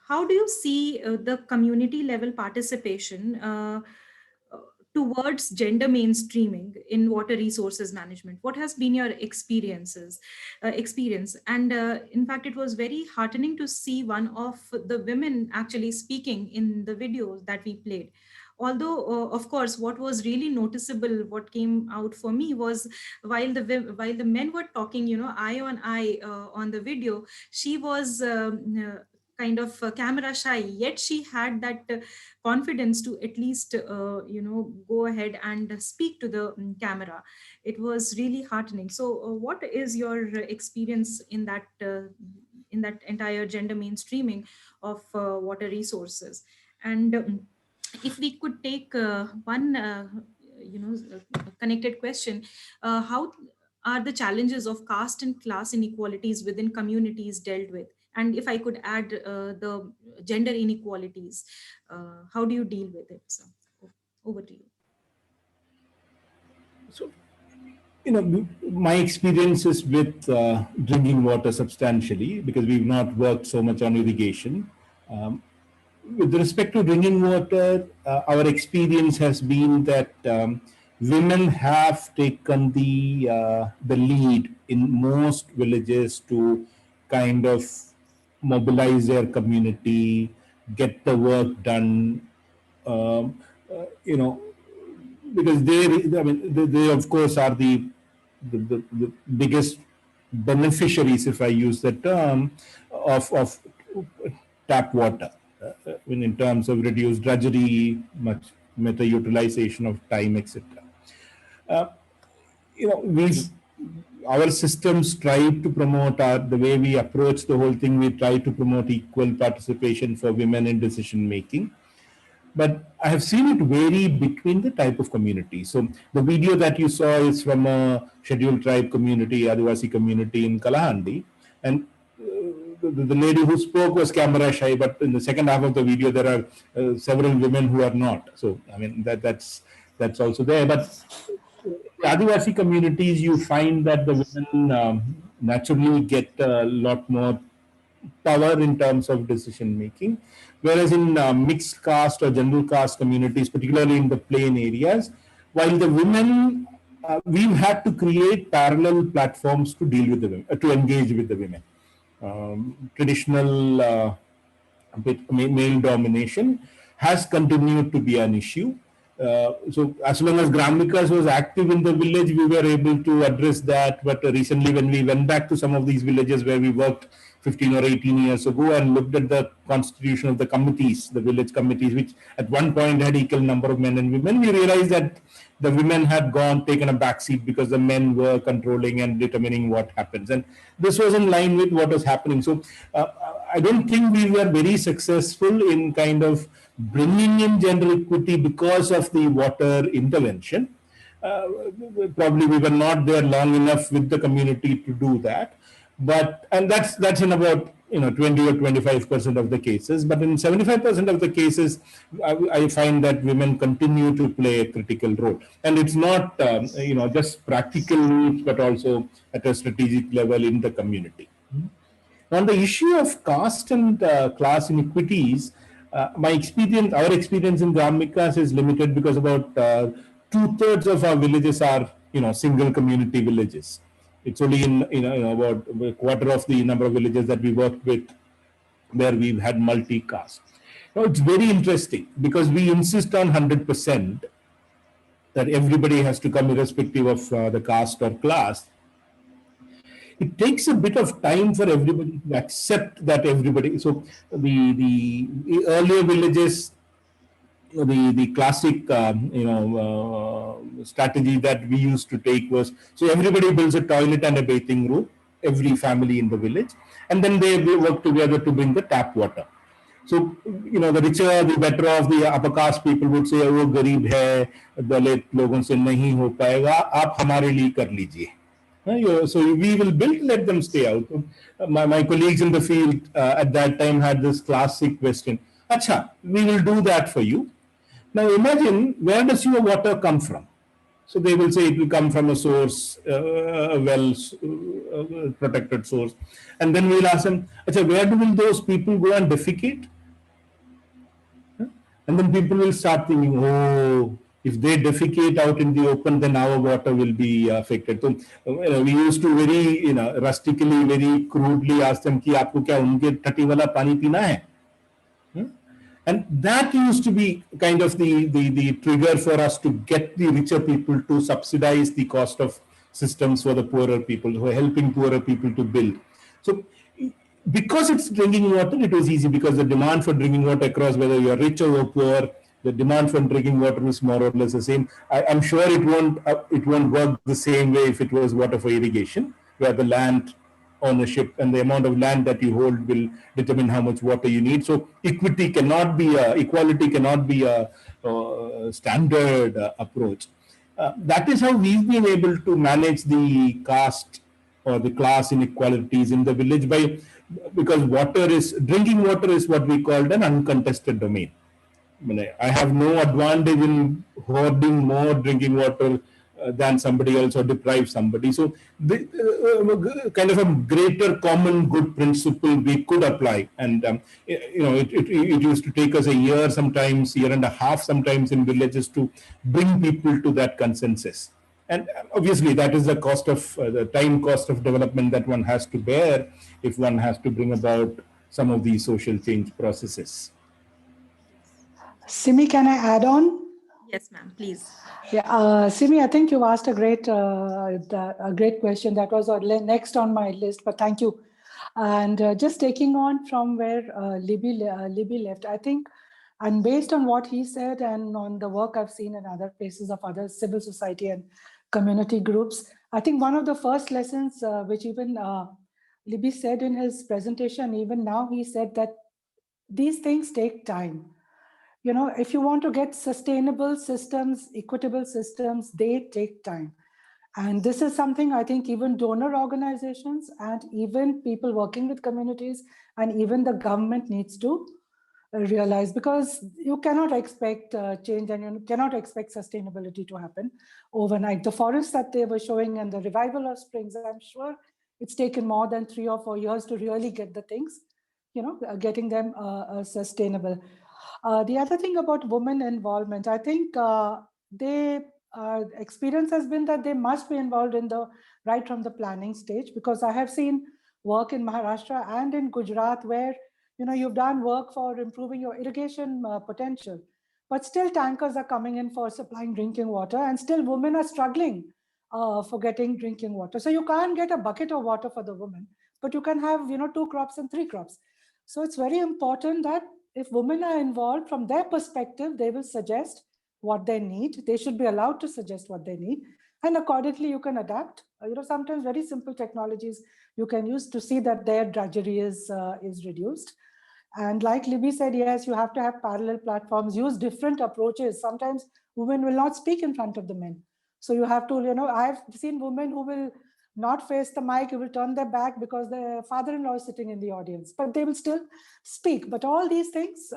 How do you see the community level participation towards gender mainstreaming in water resources management? What has been your experience? And in fact, it was very heartening to see one of the women actually speaking in the videos that we played. Although, of course, what was really noticeable, what came out for me was while the men were talking, eye on eye on the video, she was kind of camera shy, yet she had that confidence to at least go ahead and speak to the camera. It was really heartening. So what is your experience in that entire gender mainstreaming of water resources? And if we could take one connected question, how are the challenges of caste and class inequalities within communities dealt with? And if I could add the gender inequalities, how do you deal with it? So, over to you. So, my experiences with drinking water substantially, because we've not worked so much on irrigation. With respect to drinking water, our experience has been that women have taken the lead in most villages to kind of mobilize their community, get the work done. Because they of course are the biggest beneficiaries, if I use the term, of tap water. In terms of reduced drudgery, much better utilization of time, etc. Our systems try to promote the way we approach the whole thing. We try to promote equal participation for women in decision making. But I have seen it vary between the type of community. So the video that you saw is from a scheduled tribe community, Adivasi community in Kalahandi. And the lady who spoke was camera shy, but in the second half of the video, there are several women who are not. So, that's also there. But Adivasi communities, you find that the women naturally get a lot more power in terms of decision making. Whereas in mixed caste or general caste communities, particularly in the plain areas, while the women, we've had to create parallel platforms to deal with the women, to engage with the women. Traditional male domination has continued to be an issue. So as long as Gram Vikas was active in the village, we were able to address that. But recently, when we went back to some of these villages where we worked 15 or 18 years ago and looked at the constitution of the committees, the village committees, which at one point had equal number of men and women, we realized that the women had taken a backseat because the men were controlling and determining what happens. And this was in line with what was happening. So I don't think we were very successful in kind of bringing in gender equity because of the water intervention. Probably we were not there long enough with the community to do that. And that's in about 20 or 25% of the cases. But in 75% of the cases, I find that women continue to play a critical role. And it's not just practical needs, but also at a strategic level in the community. On the issue of caste and class inequities, our experience in Gram Vikas is limited because about 2/3 of our villages are single community villages. It's only in about a quarter of the number of villages that we worked with where we've had multi-caste. Now it's very interesting because we insist on 100% that everybody has to come irrespective of the caste or class. It takes a bit of time for everybody to accept that everybody. So the earlier villages, the classic strategy that we used to take was, so everybody builds a toilet and a bathing room, every family in the village, and then they work together to bring the tap water. So the richer, the better off, the upper caste people would say, वो गरीब है, दलित लोगों से नहीं हो पाएगा, आप हमारे लिए कर लीजिए. So we will build, let them stay out. My colleagues in the field at that time had this classic question, Acha, we will do that for you. Now imagine, where does your water come from? So they will say it will come from a source, a well protected source. And then we'll ask them, Acha, where will those people go and defecate? And then people will start thinking, oh, if they defecate out in the open, then our water will be affected. So we used to very, rustically, very crudely ask them, "Ki aapko kya unke tati wala pani pina hai?" And that used to be kind of the trigger for us to get the richer people to subsidize the cost of systems for the poorer people, who are helping poorer people to build. So because it's drinking water, it was easy because the demand for drinking water across, whether you're rich or poor, the demand for drinking water is more or less the same. I'm sure it won't work the same way if it was water for irrigation, where the land ownership and the amount of land that you hold will determine how much water you need. So equality cannot be a standard approach. That is how we've been able to manage the caste or the class inequalities in the village because drinking water is what we called an uncontested domain. I have no advantage in hoarding more drinking water than somebody else or deprive somebody. So kind of a greater common good principle we could apply. And it used to take us a year, sometimes year and a half, sometimes in villages to bring people to that consensus. And obviously that is the cost of the time cost of development that one has to bear if one has to bring about some of these social change processes. Simi, can I add on? Yes, ma'am, please. Yeah, Simi, I think you asked a great question. That was next on my list, but thank you. And just taking on from where Libby left, I think, and based on what he said and on the work I've seen in other places of other civil society and community groups, I think one of the first lessons, which even Libby said in his presentation, even now he said that these things take time. If you want to get sustainable systems, equitable systems, they take time. And this is something I think even donor organizations and even people working with communities and even the government needs to realize, because you cannot expect change and you cannot expect sustainability to happen overnight. The forests that they were showing and the revival of springs, I'm sure it's taken more than 3 or 4 years to really get the things, getting them sustainable. The other thing about women involvement, I think they experience has been that they must be involved in right from the planning stage, because I have seen work in Maharashtra and in Gujarat where you've done work for improving your irrigation potential, but still tankers are coming in for supplying drinking water, and still women are struggling for getting drinking water. So you can't get a bucket of water for the woman, but you can have 2 crops and 3 crops. So it's very important that if women are involved, from their perspective, they will suggest what they need. They should be allowed to suggest what they need, and accordingly you can adapt. Sometimes very simple technologies you can use to see that their drudgery is reduced. And like Libby said, yes, you have to have parallel platforms, use different approaches. Sometimes women will not speak in front of the men. So you have to, I've seen women who will not face the mic, who will turn their back because their father-in-law is sitting in the audience, but they will still speak. But all these things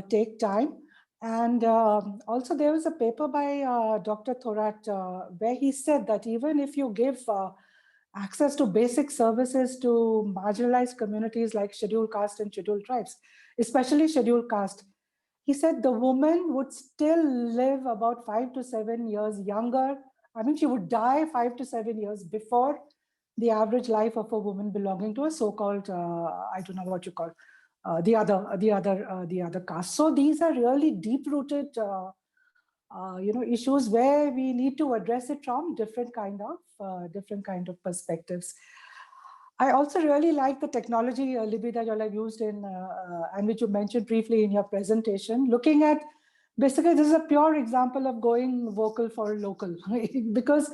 take time. And also there was a paper by Dr. Thorat where he said that even if you give access to basic services to marginalized communities like scheduled caste and scheduled tribes, especially scheduled caste, he said the woman would still live about 5 to 7 years younger. I mean, she would die 5 to 7 years before the average life of a woman belonging to a so-called, I don't know what you call, the other caste. So these are really deep-rooted, issues where we need to address it from different kind of perspectives. I also really like the technology, Libby, that you all have used in, and which you mentioned briefly in your presentation, looking at, basically this is a pure example of going vocal for local, because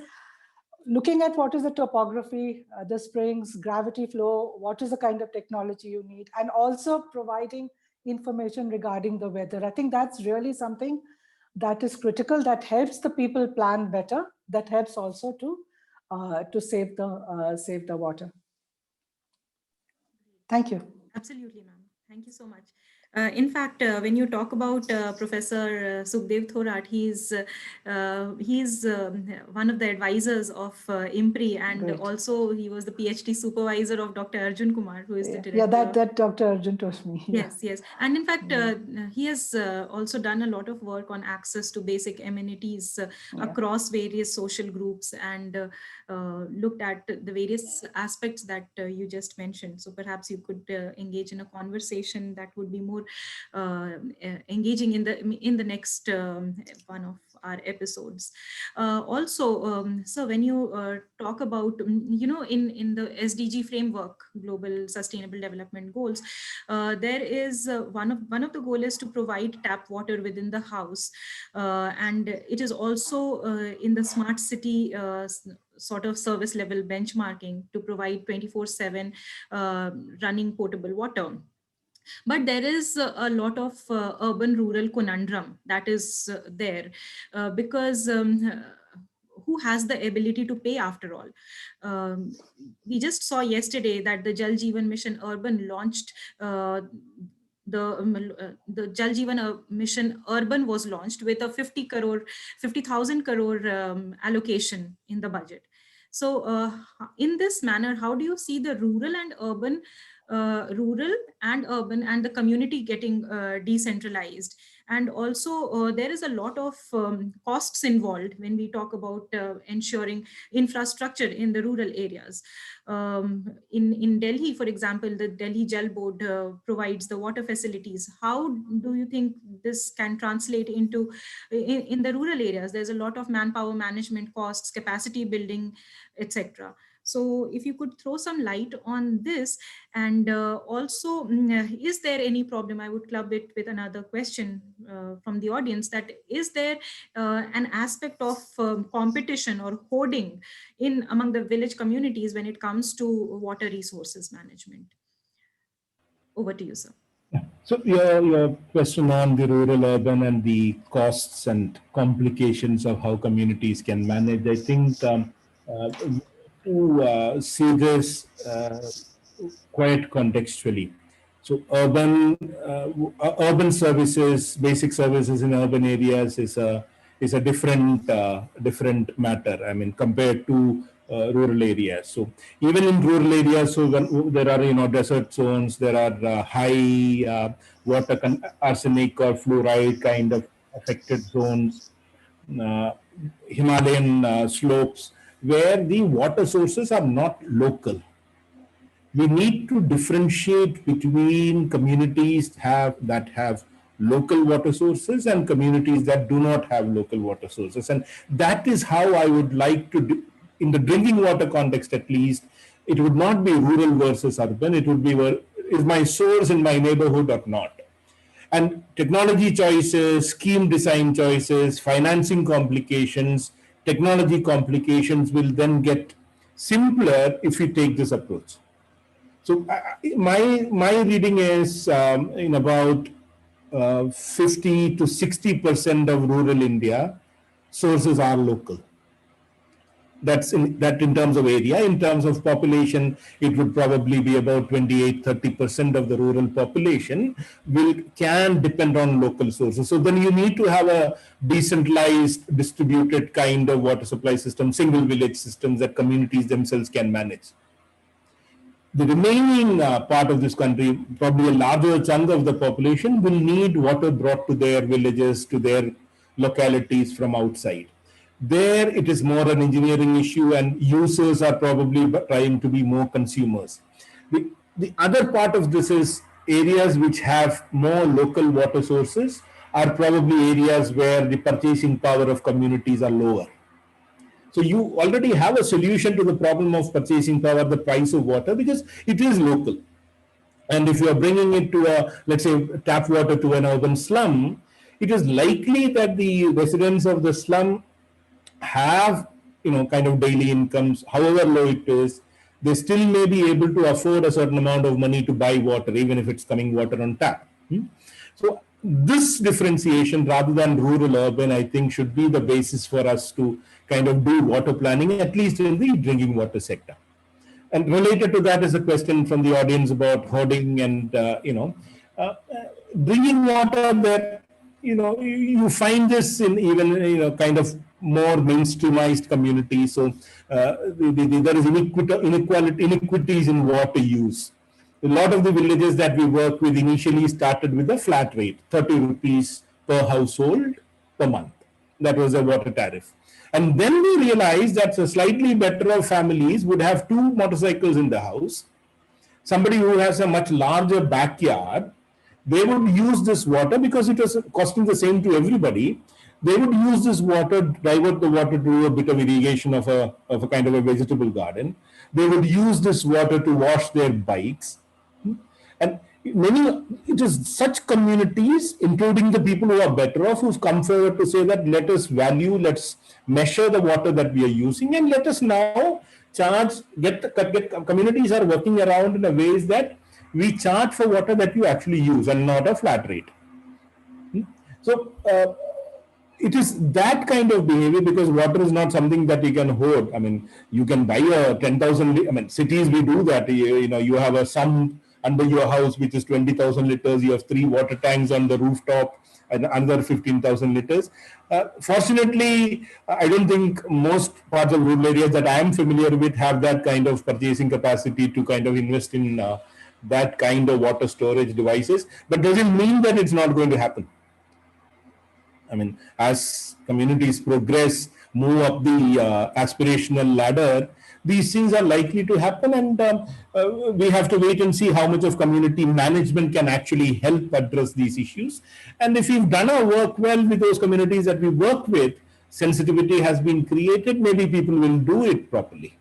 looking at what is the topography, the springs, gravity flow, what is the kind of technology you need, and also providing information regarding the weather. I think that's really something that is critical, that helps the people plan better, that helps also to save the water. Thank you. Absolutely, ma'am. Thank you so much. In fact, when you talk about Professor Sukhdev Thorat, he's one of the advisors of IMPRI, and Great. also he was the PhD supervisor of Dr. Arjun Kumar, who is the director. Yeah, that Dr. Arjun told me. Yeah. Yes. And in fact, he has also done a lot of work on access to basic amenities across various social groups, and looked at the various aspects that you just mentioned. So perhaps you could engage in a conversation that would be more engaging in the next one of our episodes. So when you talk about, in the SDG framework, Global Sustainable Development Goals, there is one of the goal is to provide tap water within the house, and it is also in the smart city sort of service level benchmarking to provide 24/7 running potable water. But there is a lot of urban-rural conundrum that is there, because who has the ability to pay after all? We just saw yesterday that the Jal Jeevan Mission Urban launched the Jal Jeevan Mission Urban was launched with a 50,000 crore allocation in the budget. So in this manner, how do you see the rural and urban and the community getting decentralized? And also there is a lot of costs involved when we talk about ensuring infrastructure in the rural areas. In Delhi, for example, the Delhi Jal Board provides the water facilities. How do you think this can translate into in the rural areas? There's a lot of manpower management costs, capacity building, etc. So if you could throw some light on this, and also, is there any problem? I would club it with another question from the audience, that is there an aspect of competition or hoarding among the village communities when it comes to water resources management? Over to you, sir. So your question on the rural urban and the costs and complications of how communities can manage, I think to see this quite contextually. So urban services, basic services in urban areas is a different matter. I mean, compared to rural areas. So even in rural areas, so there are desert zones, there are high water arsenic or fluoride kind of affected zones, Himalayan slopes, where the water sources are not local. We need to differentiate between communities that have local water sources and communities that do not have local water sources. And that is how I would like to do, in the drinking water context at least, it would not be rural versus urban. It would be, is my source in my neighborhood or not? And technology choices, scheme design choices, financing complications, technology complications will then get simpler if we take this approach. So my reading is in about 50 to 60% of rural India, sources are local. That's in terms of area. In terms of population, it would probably be about 28-30% of the rural population can depend on local sources. So then you need to have a decentralized, distributed kind of water supply system, single village systems that communities themselves can manage. The remaining part of this country, probably a larger chunk of the population, will need water brought to their villages, to their localities from outside. There, it is more an engineering issue, and users are probably trying to be more consumers. The other part of this is areas which have more local water sources are probably areas where the purchasing power of communities are lower. So you already have a solution to the problem of purchasing power, the price of water, because it is local. And if you are bringing it to let's say, tap water to an urban slum, it is likely that the residents of the slum have, kind of daily incomes, however low it is, they still may be able to afford a certain amount of money to buy water, even if it's coming water on tap. So this differentiation, rather than rural urban, I think should be the basis for us to kind of do water planning, at least in the drinking water sector. And related to that is a question from the audience about hoarding and, drinking water that, you find this in even, kind of more mainstreamized communities. So there is inequities in water use. A lot of the villages that we work with initially started with a flat rate, 30 rupees per household per month. That was a water tariff. And then we realized that a slightly better of families would have 2 motorcycles in the house. Somebody who has a much larger backyard, they would use this water because it was costing the same to everybody. They would use this water, divert the water to a bit of irrigation of a kind of a vegetable garden. They would use this water to wash their bikes. And it is such communities, including the people who are better off, who've come forward to say that let's measure the water that we are using, and let us now charge, communities are working around in a ways that we charge for water that you actually use and not a flat rate. So it is that kind of behavior, because water is not something that you can hoard. I mean, you can buy a 10,000, cities we do that, you have a sump under your house, which is 20,000 liters, you have 3 water tanks on the rooftop, and another 15,000 liters. Fortunately, I don't think most parts of rural areas that I am familiar with have that kind of purchasing capacity to kind of invest in that kind of water storage devices. But doesn't mean that it's not going to happen. I mean, as communities progress, move up the aspirational ladder, these things are likely to happen, and we have to wait and see how much of community management can actually help address these issues. And if we've done our work well with those communities that we work with, sensitivity has been created, maybe people will do it properly.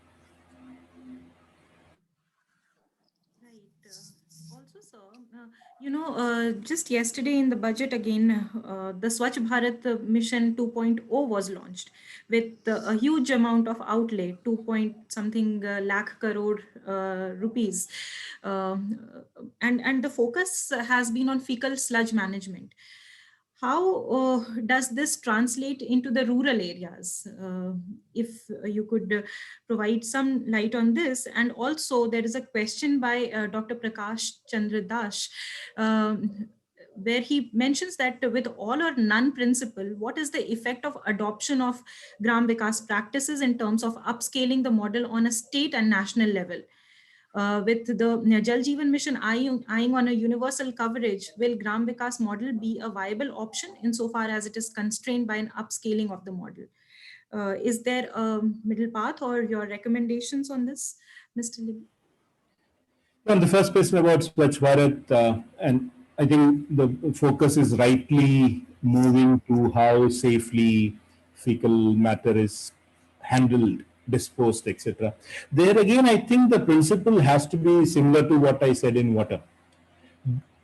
Also, sir, just yesterday in the budget again, the Swachh Bharat Mission 2.0 was launched with a huge amount of outlay, 2-point-something lakh crore rupees. And the focus has been on fecal sludge management. How does this translate into the rural areas? If you could provide some light on this. And also there is a question by Dr. Prakash Chandra Das, where he mentions that with all or none principle, what is the effect of adoption of Gram Vikas practices in terms of upscaling the model on a state and national level? With the Jal Jeevan Mission eyeing on a universal coverage, will Gram Vikas model be a viable option insofar as it is constrained by an upscaling of the model? Is there a middle path or your recommendations on this, Mr. Libby? On the first question about Swachh Bharat, and I think the focus is rightly moving to how safely fecal matter is handled, disposed, etc. There again, I think the principle has to be similar to what I said in water.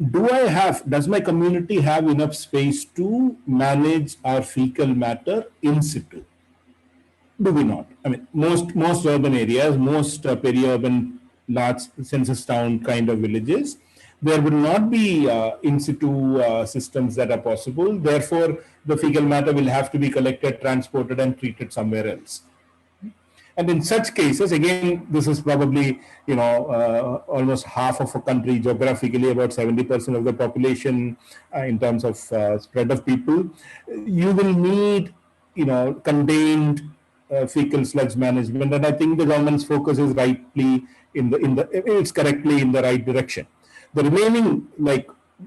Does my community have enough space to manage our fecal matter in situ? Do we not? I mean, most urban areas, most peri-urban, large census town kind of villages, there will not be in situ systems that are possible. Therefore, the fecal matter will have to be collected, transported, and treated somewhere else. And in such cases, again, this is probably, almost half of a country geographically, about 70% of the population in terms of spread of people. You will need, contained fecal sludge management. And I think the government's focus is rightly it's correctly in the right direction. The remaining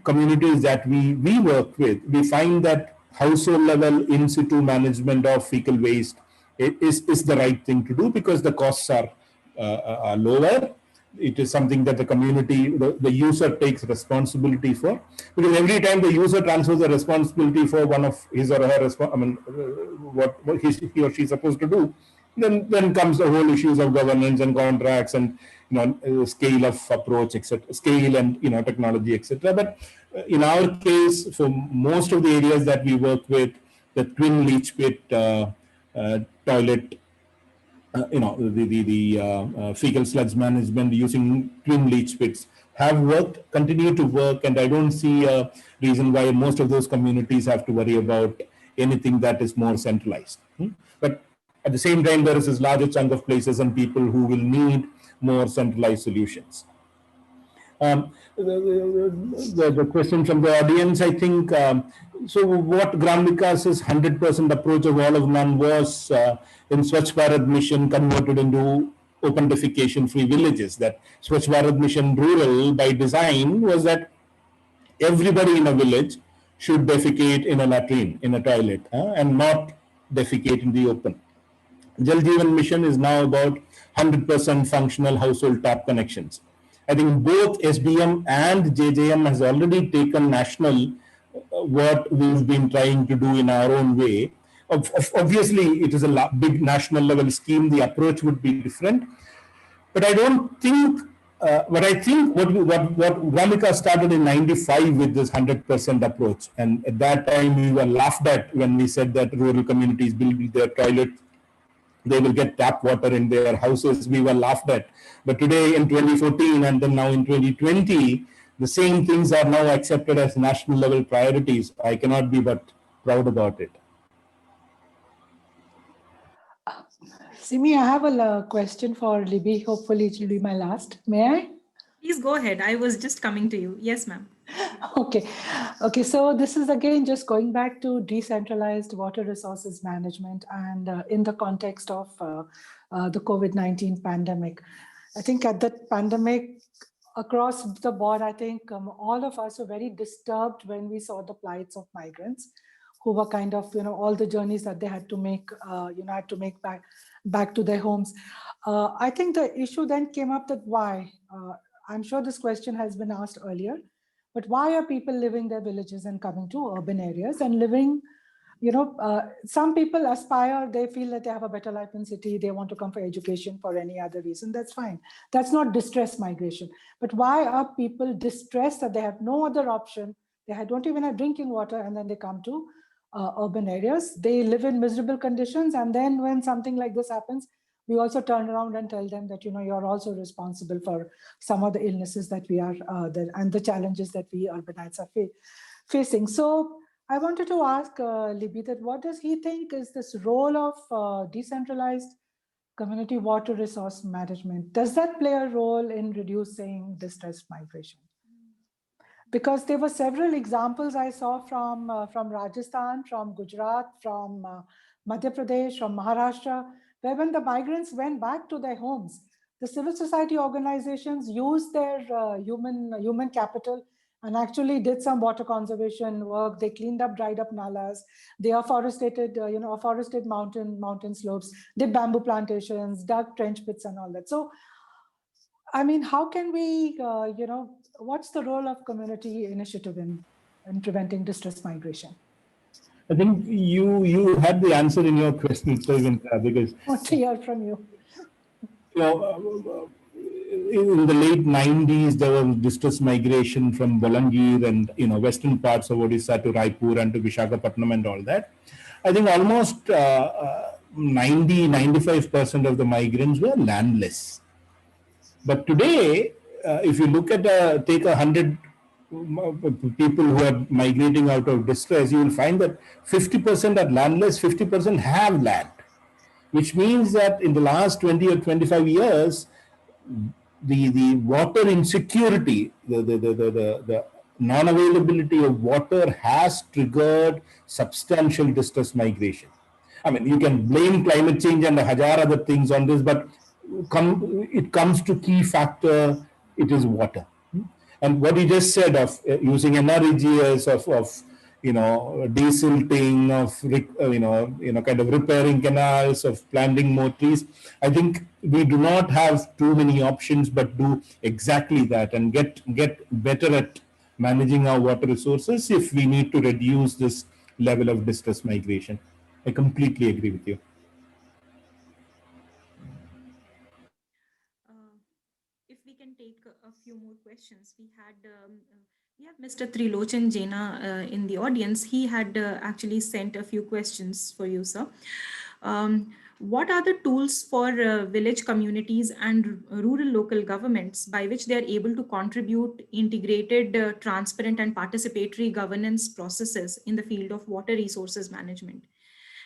communities that we work with, we find that household level in situ management of fecal waste is the right thing to do because the costs are lower. It is something that the community, the user takes responsibility for, because every time the user transfers the responsibility for one of his or her, what he or she is supposed to do, then comes the whole issues of governance and contracts and scale of approach, etc., scale and technology, etc. But in our case, for most of the areas that we work with, the twin leach pit toilet, the fecal sludge management using twin leach pits have worked, continue to work, and I don't see a reason why most of those communities have to worry about anything that is more centralized. But at the same time, there is this larger chunk of places and people who will need more centralized solutions. The question from the audience, I think, so what Gram Vikas's 100% approach of all of none was in Swachh Bharat Mission converted into open defecation free villages. That Swachh Bharat Mission rural by design was that everybody in a village should defecate in a latrine, in a toilet, and not defecate in the open. Jal Jeevan Mission is now about 100% functional household tap connections. I think both SBM and JJM has already taken national what we've been trying to do in our own way. Obviously, it is a big national level scheme. The approach would be different. But I don't think, but I think what Gram Vikas started in 95 with this 100% approach. And at that time, we were laughed at when we said that rural communities build their toilets, they will get tap water in their houses. We were laughed at. But today in 2014 and then now in 2020, the same things are now accepted as national level priorities. I cannot be but proud about it. Simi, I have a question for Libby. Hopefully it will be my last. May I? Please go ahead. I was just coming to you. Yes, ma'am. Okay. So this is again just going back to decentralized water resources management and in the context of the COVID-19 pandemic. I think at that pandemic across the board, I think all of us were very disturbed when we saw the plights of migrants who were kind of, all the journeys that they had to make, had to make back to their homes. I think the issue then came up that why, I'm sure this question has been asked earlier, but why are people leaving their villages and coming to urban areas and living, some people aspire, they feel that they have a better life in city, they want to come for education for any other reason, that's fine. That's not distress migration. But why are people distressed that they have no other option, they don't even have drinking water, and then they come to urban areas, they live in miserable conditions, and then when something like this happens, we also turn around and tell them that, you're also responsible for some of the illnesses that we are, and the challenges that we urbanites are facing. So I wanted to ask Libby that what does he think is this role of decentralized community water resource management? Does that play a role in reducing distress migration? Because there were several examples I saw from Rajasthan, from Gujarat, from Madhya Pradesh, from Maharashtra, where when the migrants went back to their homes, the civil society organizations used their human capital and actually did some water conservation work. They cleaned up, dried up nalas. They afforested, afforested mountain slopes, did bamboo plantations, dug trench pits and all that. So I mean, how can we, what's the role of community initiative in preventing distress migration? I think you had the answer in your question itself, because I want to hear from you. you know, in the late 90s, there was distress migration from Bolangir and western parts of Odisha to Raipur and to Vishakhapatnam and all that. I think almost 95% of the migrants were landless. But today, if you look at take 100 people who are migrating out of distress, you will find that 50% are landless, 50% have land, which means that in the last 20 or 25 years, the water insecurity, the non-availability of water has triggered substantial distress migration. I mean, you can blame climate change and a हजार other things on this, but it comes to key factor, it is water. And what you just said of using NREGS, of desilting, of kind of repairing canals, of planting more trees. I think we do not have too many options, but do exactly that and get better at managing our water resources if we need to reduce this level of distress migration. I completely agree with you. If we can take a few more questions, we have Mr. Trilochan Jaina in the audience. He had actually sent a few questions for you, sir. What are the tools for village communities and rural local governments by which they are able to contribute integrated, transparent and participatory governance processes in the field of water resources management?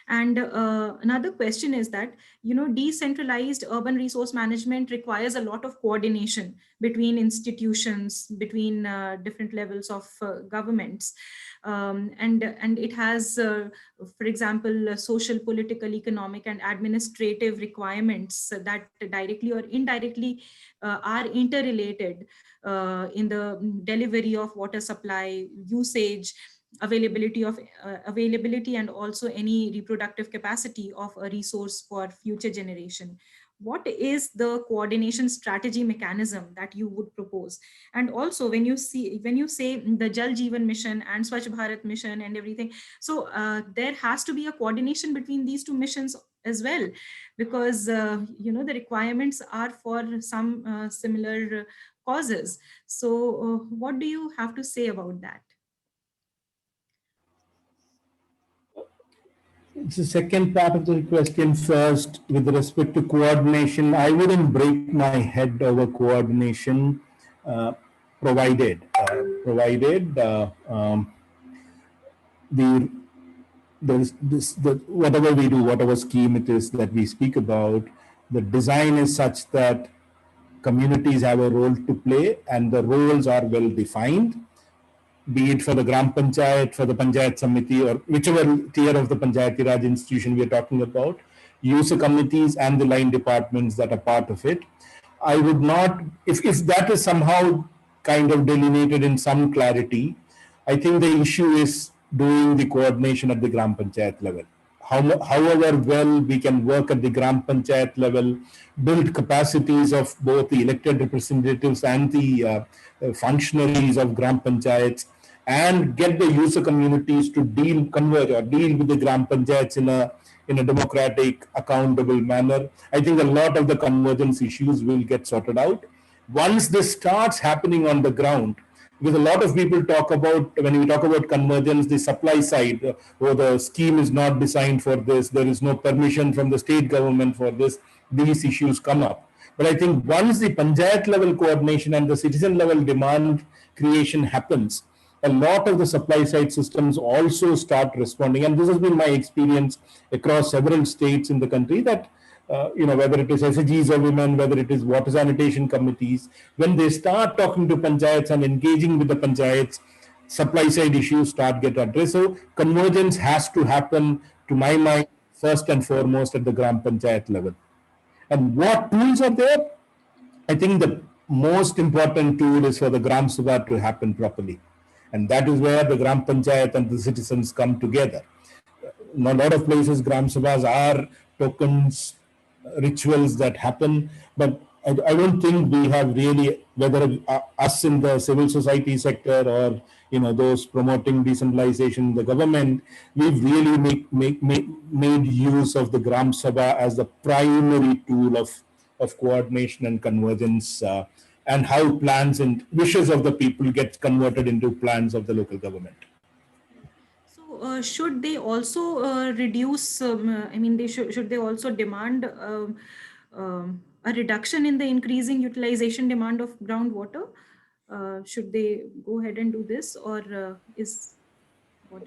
And another question is that, decentralized urban resource management requires a lot of coordination between institutions, between different levels of governments. And it has, for example, social, political, economic, and administrative requirements that directly or indirectly are interrelated in the delivery of water supply, usage, availability and also any reproductive capacity of a resource for future generation. What is the coordination strategy mechanism that you would propose? And also when you say the Jal Jeevan mission and Swachh Bharat mission and everything, so there has to be a coordination between these two missions as well, because the requirements are for some similar causes. So what do you have to say about that? It's the second part of the question first. With respect to coordination, I wouldn't break my head over coordination, provided whatever we do, whatever scheme it is that we speak about, the design is such that communities have a role to play and the roles are well defined, be it for the Gram Panchayat, for the Panchayat Samiti, or whichever tier of the Panchayati Raj institution we are talking about, user committees and the line departments that are part of it. I would not, if that is somehow kind of delineated in some clarity, I think the issue is doing the coordination at the Gram Panchayat level. However well we can work at the Gram Panchayat level, build capacities of both the elected representatives and the functionaries of Gram Panchayats, and get the user communities to converge or deal with the Gram Panchayats in a democratic, accountable manner, I think a lot of the convergence issues will get sorted out. Once this starts happening on the ground, because a lot of people talk about, when we talk about convergence, the supply side, or the scheme is not designed for this, there is no permission from the state government for this, these issues come up. But I think once the Panchayat level coordination and the citizen level demand creation happens, a lot of the supply side systems also start responding. And this has been my experience across several states in the country, that whether it is SHGs of women, whether it is water sanitation committees, when they start talking to panchayats and engaging with the panchayats, supply side issues start get addressed. So convergence has to happen, to my mind, first and foremost at the Gram Panchayat level. And what tools are there? I think the most important tool is for the Gram Sabha to happen properly. And that is where the Gram Panchayat and the citizens come together. In a lot of places, Gram Sabhas are tokens, rituals that happen, but I don't think we have really, whether us in the civil society sector or those promoting decentralization in the government, we've really made use of the Gram Sabha as the primary tool of coordination and convergence, and how plans and wishes of the people get converted into plans of the local government. So should they also reduce, should they also demand a reduction in the increasing utilization demand of groundwater? Should they go ahead and do this, or is what?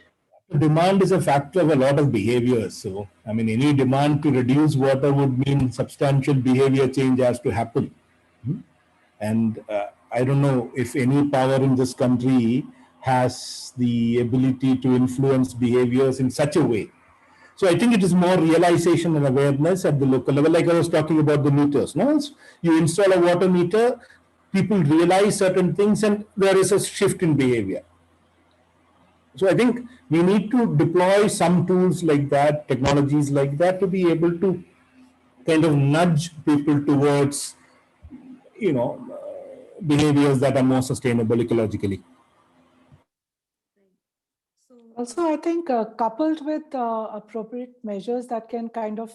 Demand is a factor of a lot of behaviors. So, any demand to reduce water would mean substantial behavior change has to happen. And I don't know if any power in this country has the ability to influence behaviors in such a way. So I think it is more realization and awareness at the local level. Like I was talking about the meters. No, you install a water meter, people realize certain things, and there is a shift in behavior. So I think we need to deploy some tools like that, technologies like that, to be able to kind of nudge people towards, behaviors that are more sustainable ecologically. Also, I think coupled with appropriate measures that can kind of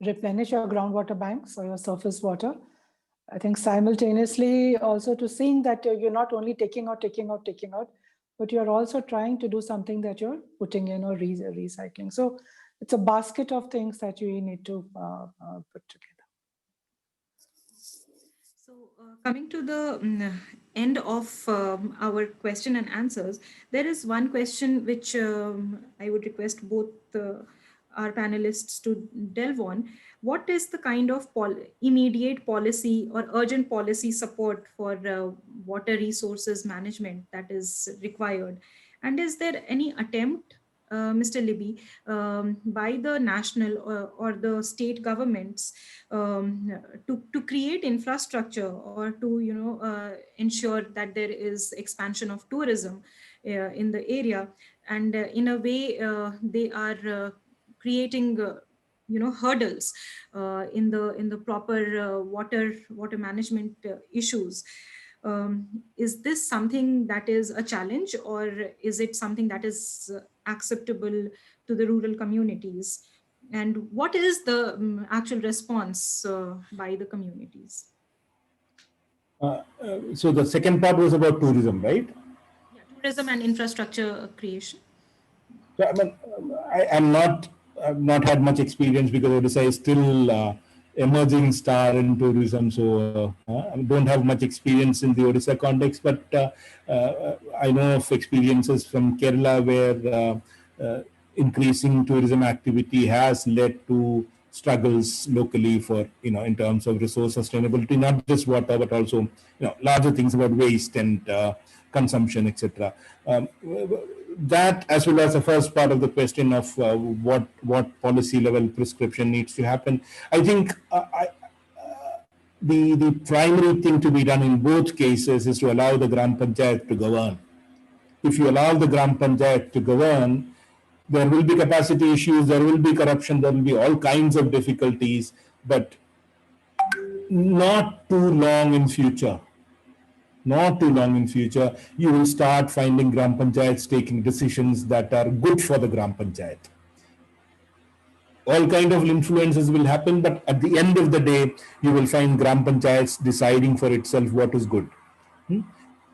replenish your groundwater banks or your surface water, I think simultaneously also to seeing that you're not only taking out, but you're also trying to do something that you're putting in or recycling. So it's a basket of things that you need to put together. So coming to the end of our question and answers, there is one question which I would request both our panelists to delve on. What is the kind of immediate policy or urgent policy support for water resources management that is required? And is there any attempt, Mr. Libby, by the national or the state governments to create infrastructure or to ensure that there is expansion of tourism in the area, and in a way they are creating hurdles in the proper water management issues? Is this something that is a challenge, or is it something that is acceptable to the rural communities? And what is the actual response by the communities? So the second part was about tourism, right? Yeah, tourism and infrastructure creation. So, I've not had much experience because Odisha is still emerging star in tourism, so I don't have much experience in the Odisha context, but I know of experiences from Kerala where increasing tourism activity has led to struggles locally for, in terms of resource sustainability, not just water, but also, larger things about waste and consumption, etc. That, as well as the first part of the question of what policy level prescription needs to happen, I think the primary thing to be done in both cases is to allow the Gram Panchayat to govern. If you allow the Gram Panchayat to govern, there will be capacity issues, there will be corruption, there will be all kinds of difficulties, but not too long in future. Not too long in future, you will start finding Gram Panchayats taking decisions that are good for the Gram Panchayat. All kind of influences will happen, but at the end of the day, you will find Gram Panchayats deciding for itself what is good.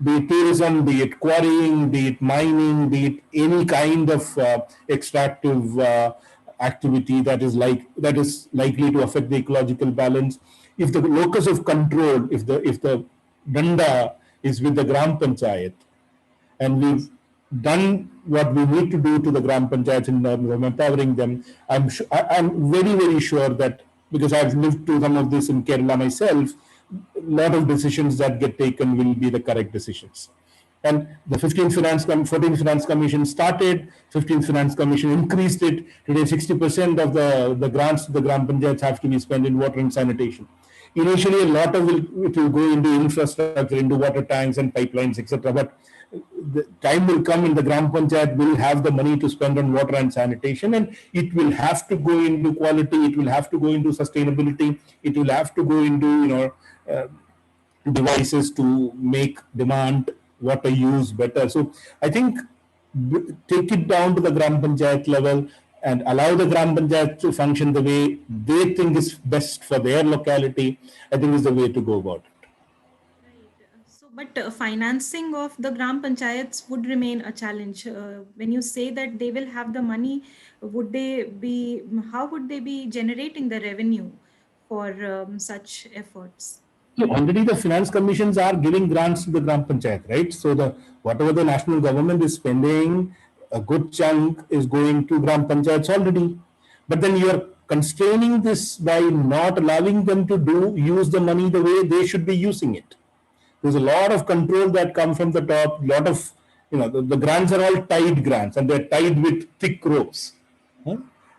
Be it tourism, be it quarrying, be it mining, be it any kind of extractive activity that is likely to affect the ecological balance. If the locus of control, if the danda is with the Gram Panchayat, and we've done what we need to do to the Gram Panchayats in terms of empowering them, I'm very, very sure that, because I've lived through some of this in Kerala myself, a lot of decisions that get taken will be the correct decisions. And the 14th Finance Commission started, 15th Finance Commission increased it. Today, 60% of the grants to the Gram Panchayats have to be spent in water and sanitation. initially a lot of it will go into infrastructure, into water tanks and pipelines, etc. But the time will come when the Gram Panchayat will have the money to spend on water and sanitation, and it will have to go into quality, it will have to go into sustainability, it will have to go into, devices to make demand water use better. So I think take it down to the Gram Panchayat level and allow the Gram Panchayat to function the way they think is best for their locality, I think is the way to go about it. Right. But financing of the Gram Panchayats would remain a challenge. When you say that they will have the money, how would they be generating the revenue for such efforts? So already the finance commissions are giving grants to the Gram Panchayat, right? So whatever the national government is spending, a good chunk is going to Gram Panchayats already. But then you are constraining this by not allowing them to use the money the way they should be using it. There's a lot of control that come from the top. Lot of, the grants are all tied grants, and they're tied with thick ropes.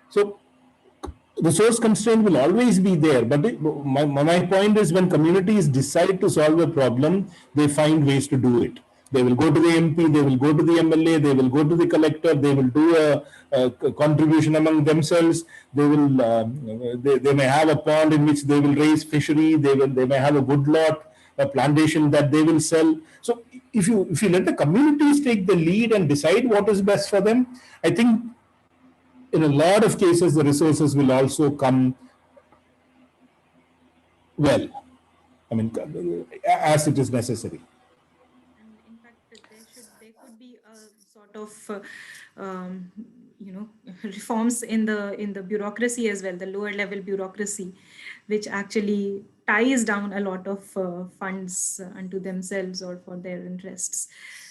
So resource constraint will always be there, but my point is, when communities decide to solve a problem, they find ways to do it. They will go to the MP, they will go to the MLA, they will go to the collector, they will do a contribution among themselves. They will they may have a pond in which they will raise fishery. They may have a woodlot, a plantation that they will sell. So if you let the communities take the lead and decide what is best for them, I think in a lot of cases, the resources will also come well. I mean, as it is necessary. And in fact, there could be a sort of, reforms in the bureaucracy as well, the lower level bureaucracy, which actually ties down a lot of funds unto themselves or for their interests.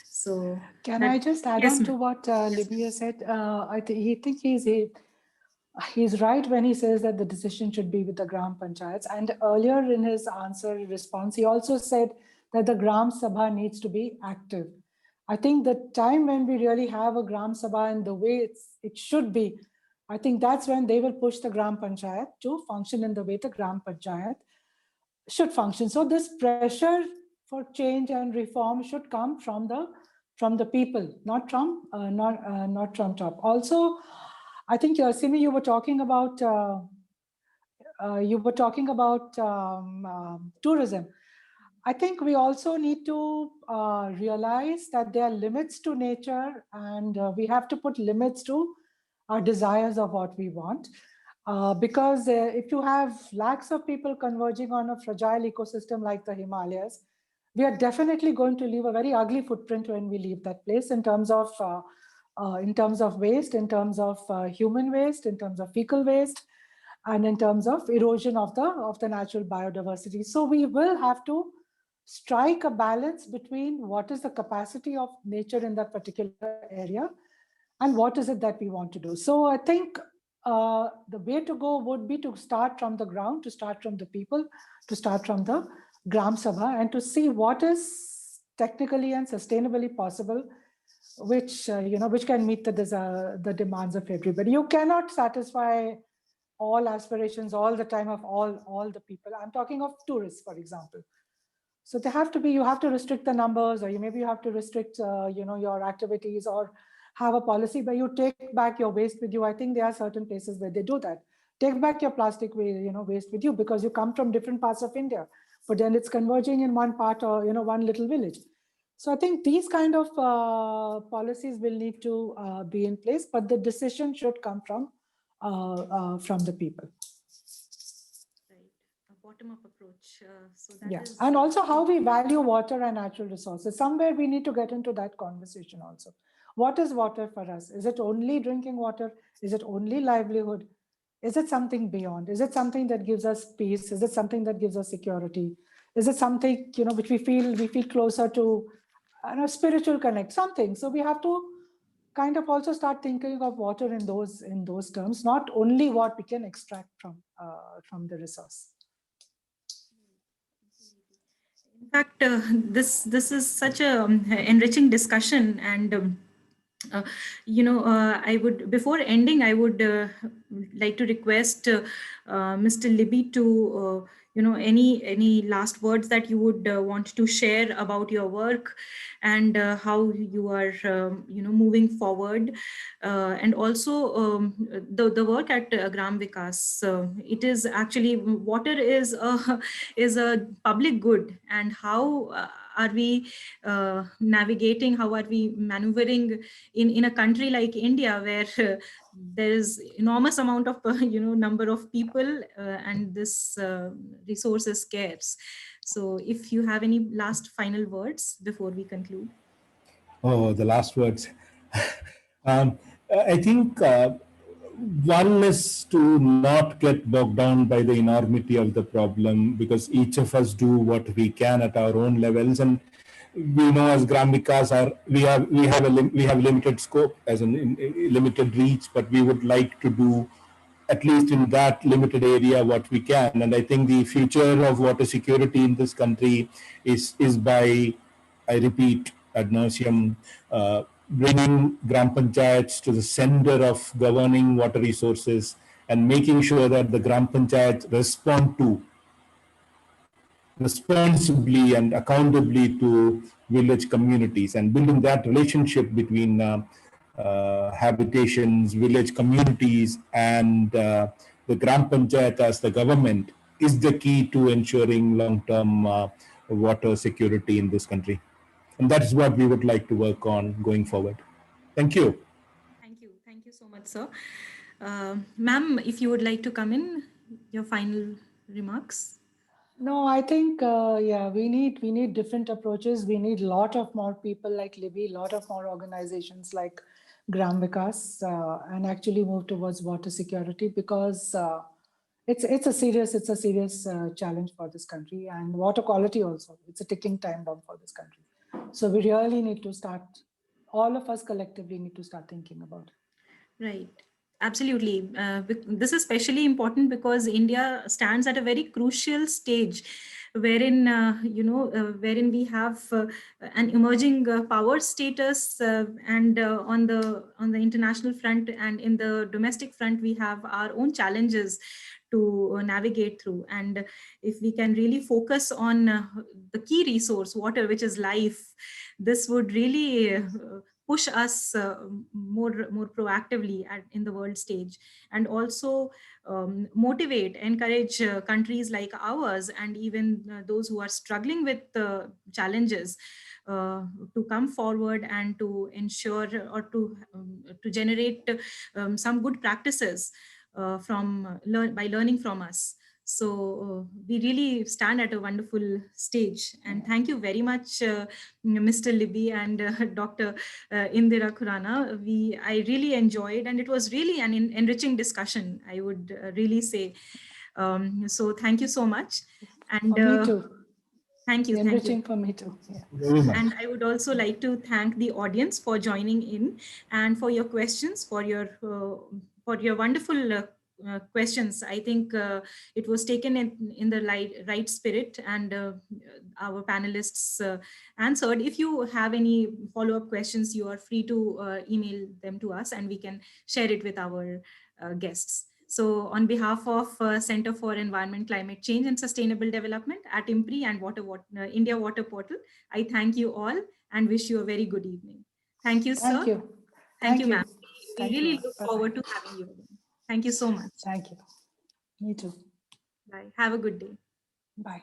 So can I just add yes, on to what Libya said? I think he's right when he says that the decision should be with the Gram Panchayats. And earlier in his response, he also said that the Gram Sabha needs to be active. I think the time when we really have a Gram Sabha and the way it should be, I think that's when they will push the Gram Panchayat to function in the way the Gram Panchayat should function. So this pressure for change and reform should come from the people, not from top. Also, I think Simi, you were talking about tourism. I think we also need to realize that there are limits to nature, and we have to put limits to our desires of what we want. Because if you have lakhs of people converging on a fragile ecosystem like the Himalayas, we are definitely going to leave a very ugly footprint when we leave that place in terms of waste, in terms of human waste, in terms of fecal waste, and in terms of erosion of the natural biodiversity. So we will have to strike a balance between what is the capacity of nature in that particular area and what is it that we want to do. So I think the way to go would be to start from the ground, to start from the people, to start from the Gram Sabha, and to see what is technically and sustainably possible, which can meet the demands of everybody. You cannot satisfy all aspirations all the time of all the people. I'm talking of tourists, for example. So you have to restrict the numbers, or maybe you have to restrict your activities, or have a policy where you take back your waste with you. I think there are certain places where they do that. Take back your plastic waste with you, because you come from different parts of India, but then it's converging in one part, or one little village. So I think these kind of policies will need to be in place, but the decision should come from the people. Right, a bottom-up approach. And also how we value water and natural resources. Somewhere we need to get into that conversation also. What is water for us? Is it only drinking water? Is it only livelihood? Is it something beyond? Is it something that gives us peace? Is it something that gives us security? Is it something which we feel closer to spiritual connect, something? So we have to kind of also start thinking of water in those terms, not only what we can extract from the resource. In fact, this is such a enriching discussion, and I would, before ending, I would like to request Mr. Libby to any last words that you would want to share about your work and how you are moving forward, and also the work at Gram Vikas. It is actually, water is a is a public good, and how are we navigating, how are we maneuvering in a country like India, where there is enormous amount of number of people, and this resource is scarce. So if you have any last final words before we conclude. Oh, the last words. um, I think one is to not get bogged down by the enormity of the problem, because each of us do what we can at our own levels, and we know as Gram Vikas we have limited scope, as in limited reach, but we would like to do at least in that limited area what we can. And I think the future of water security in this country is by, I repeat ad nauseum, bringing Gram Panchayats to the center of governing water resources and making sure that the Gram Panchayats respond to responsibly and accountably to village communities, and building that relationship between habitations, village communities, and the Gram Panchayat as the government is the key to ensuring long-term water security in this country. And that is what we would like to work on going forward. Thank you. Thank you so much, sir. Ma'am, if you would like to come in, your final remarks. No, I think we need different approaches. We need a lot of more people like Libby, a lot of more organizations like Gram Vikas, and actually move towards water security, because it's a serious challenge for this country, and water quality also. It's a ticking time bomb for this country. So we really need to start. All of us collectively need to start thinking about it. Right. Absolutely. This is especially important because India stands at a very crucial stage wherein, wherein we have an emerging power status, and on the international front and in the domestic front, we have our own challenges to navigate through. And if we can really focus on the key resource, water, which is life, this would really push us more proactively in the world stage, and also motivate, encourage countries like ours, and even those who are struggling with challenges, to come forward and to ensure, or to generate some good practices by learning from us. So we really stand at a wonderful stage. And thank you very much, Mr. Libby and Dr. Indira Khurana. I really enjoyed, and it was really an enriching discussion, I would really say. So thank you so much. And for me too. Thank you. Enriching for me too. Yeah. Very much. And I would also like to thank the audience for joining in, and for your questions, for your wonderful questions. I think it was taken in the right spirit, and our panelists answered. If you have any follow-up questions, you are free to email them to us, and we can share it with our guests. So on behalf of Center for Environment, Climate Change and Sustainable Development at IMPRI and India Water Portal, I thank you all and wish you a very good evening. Thank you, sir. Thank you. Thank you, ma'am. We Thank really you. look Bye-bye. forward to having you again. Thank you so much. Thank you. Me too. Bye. Have a good day. Bye.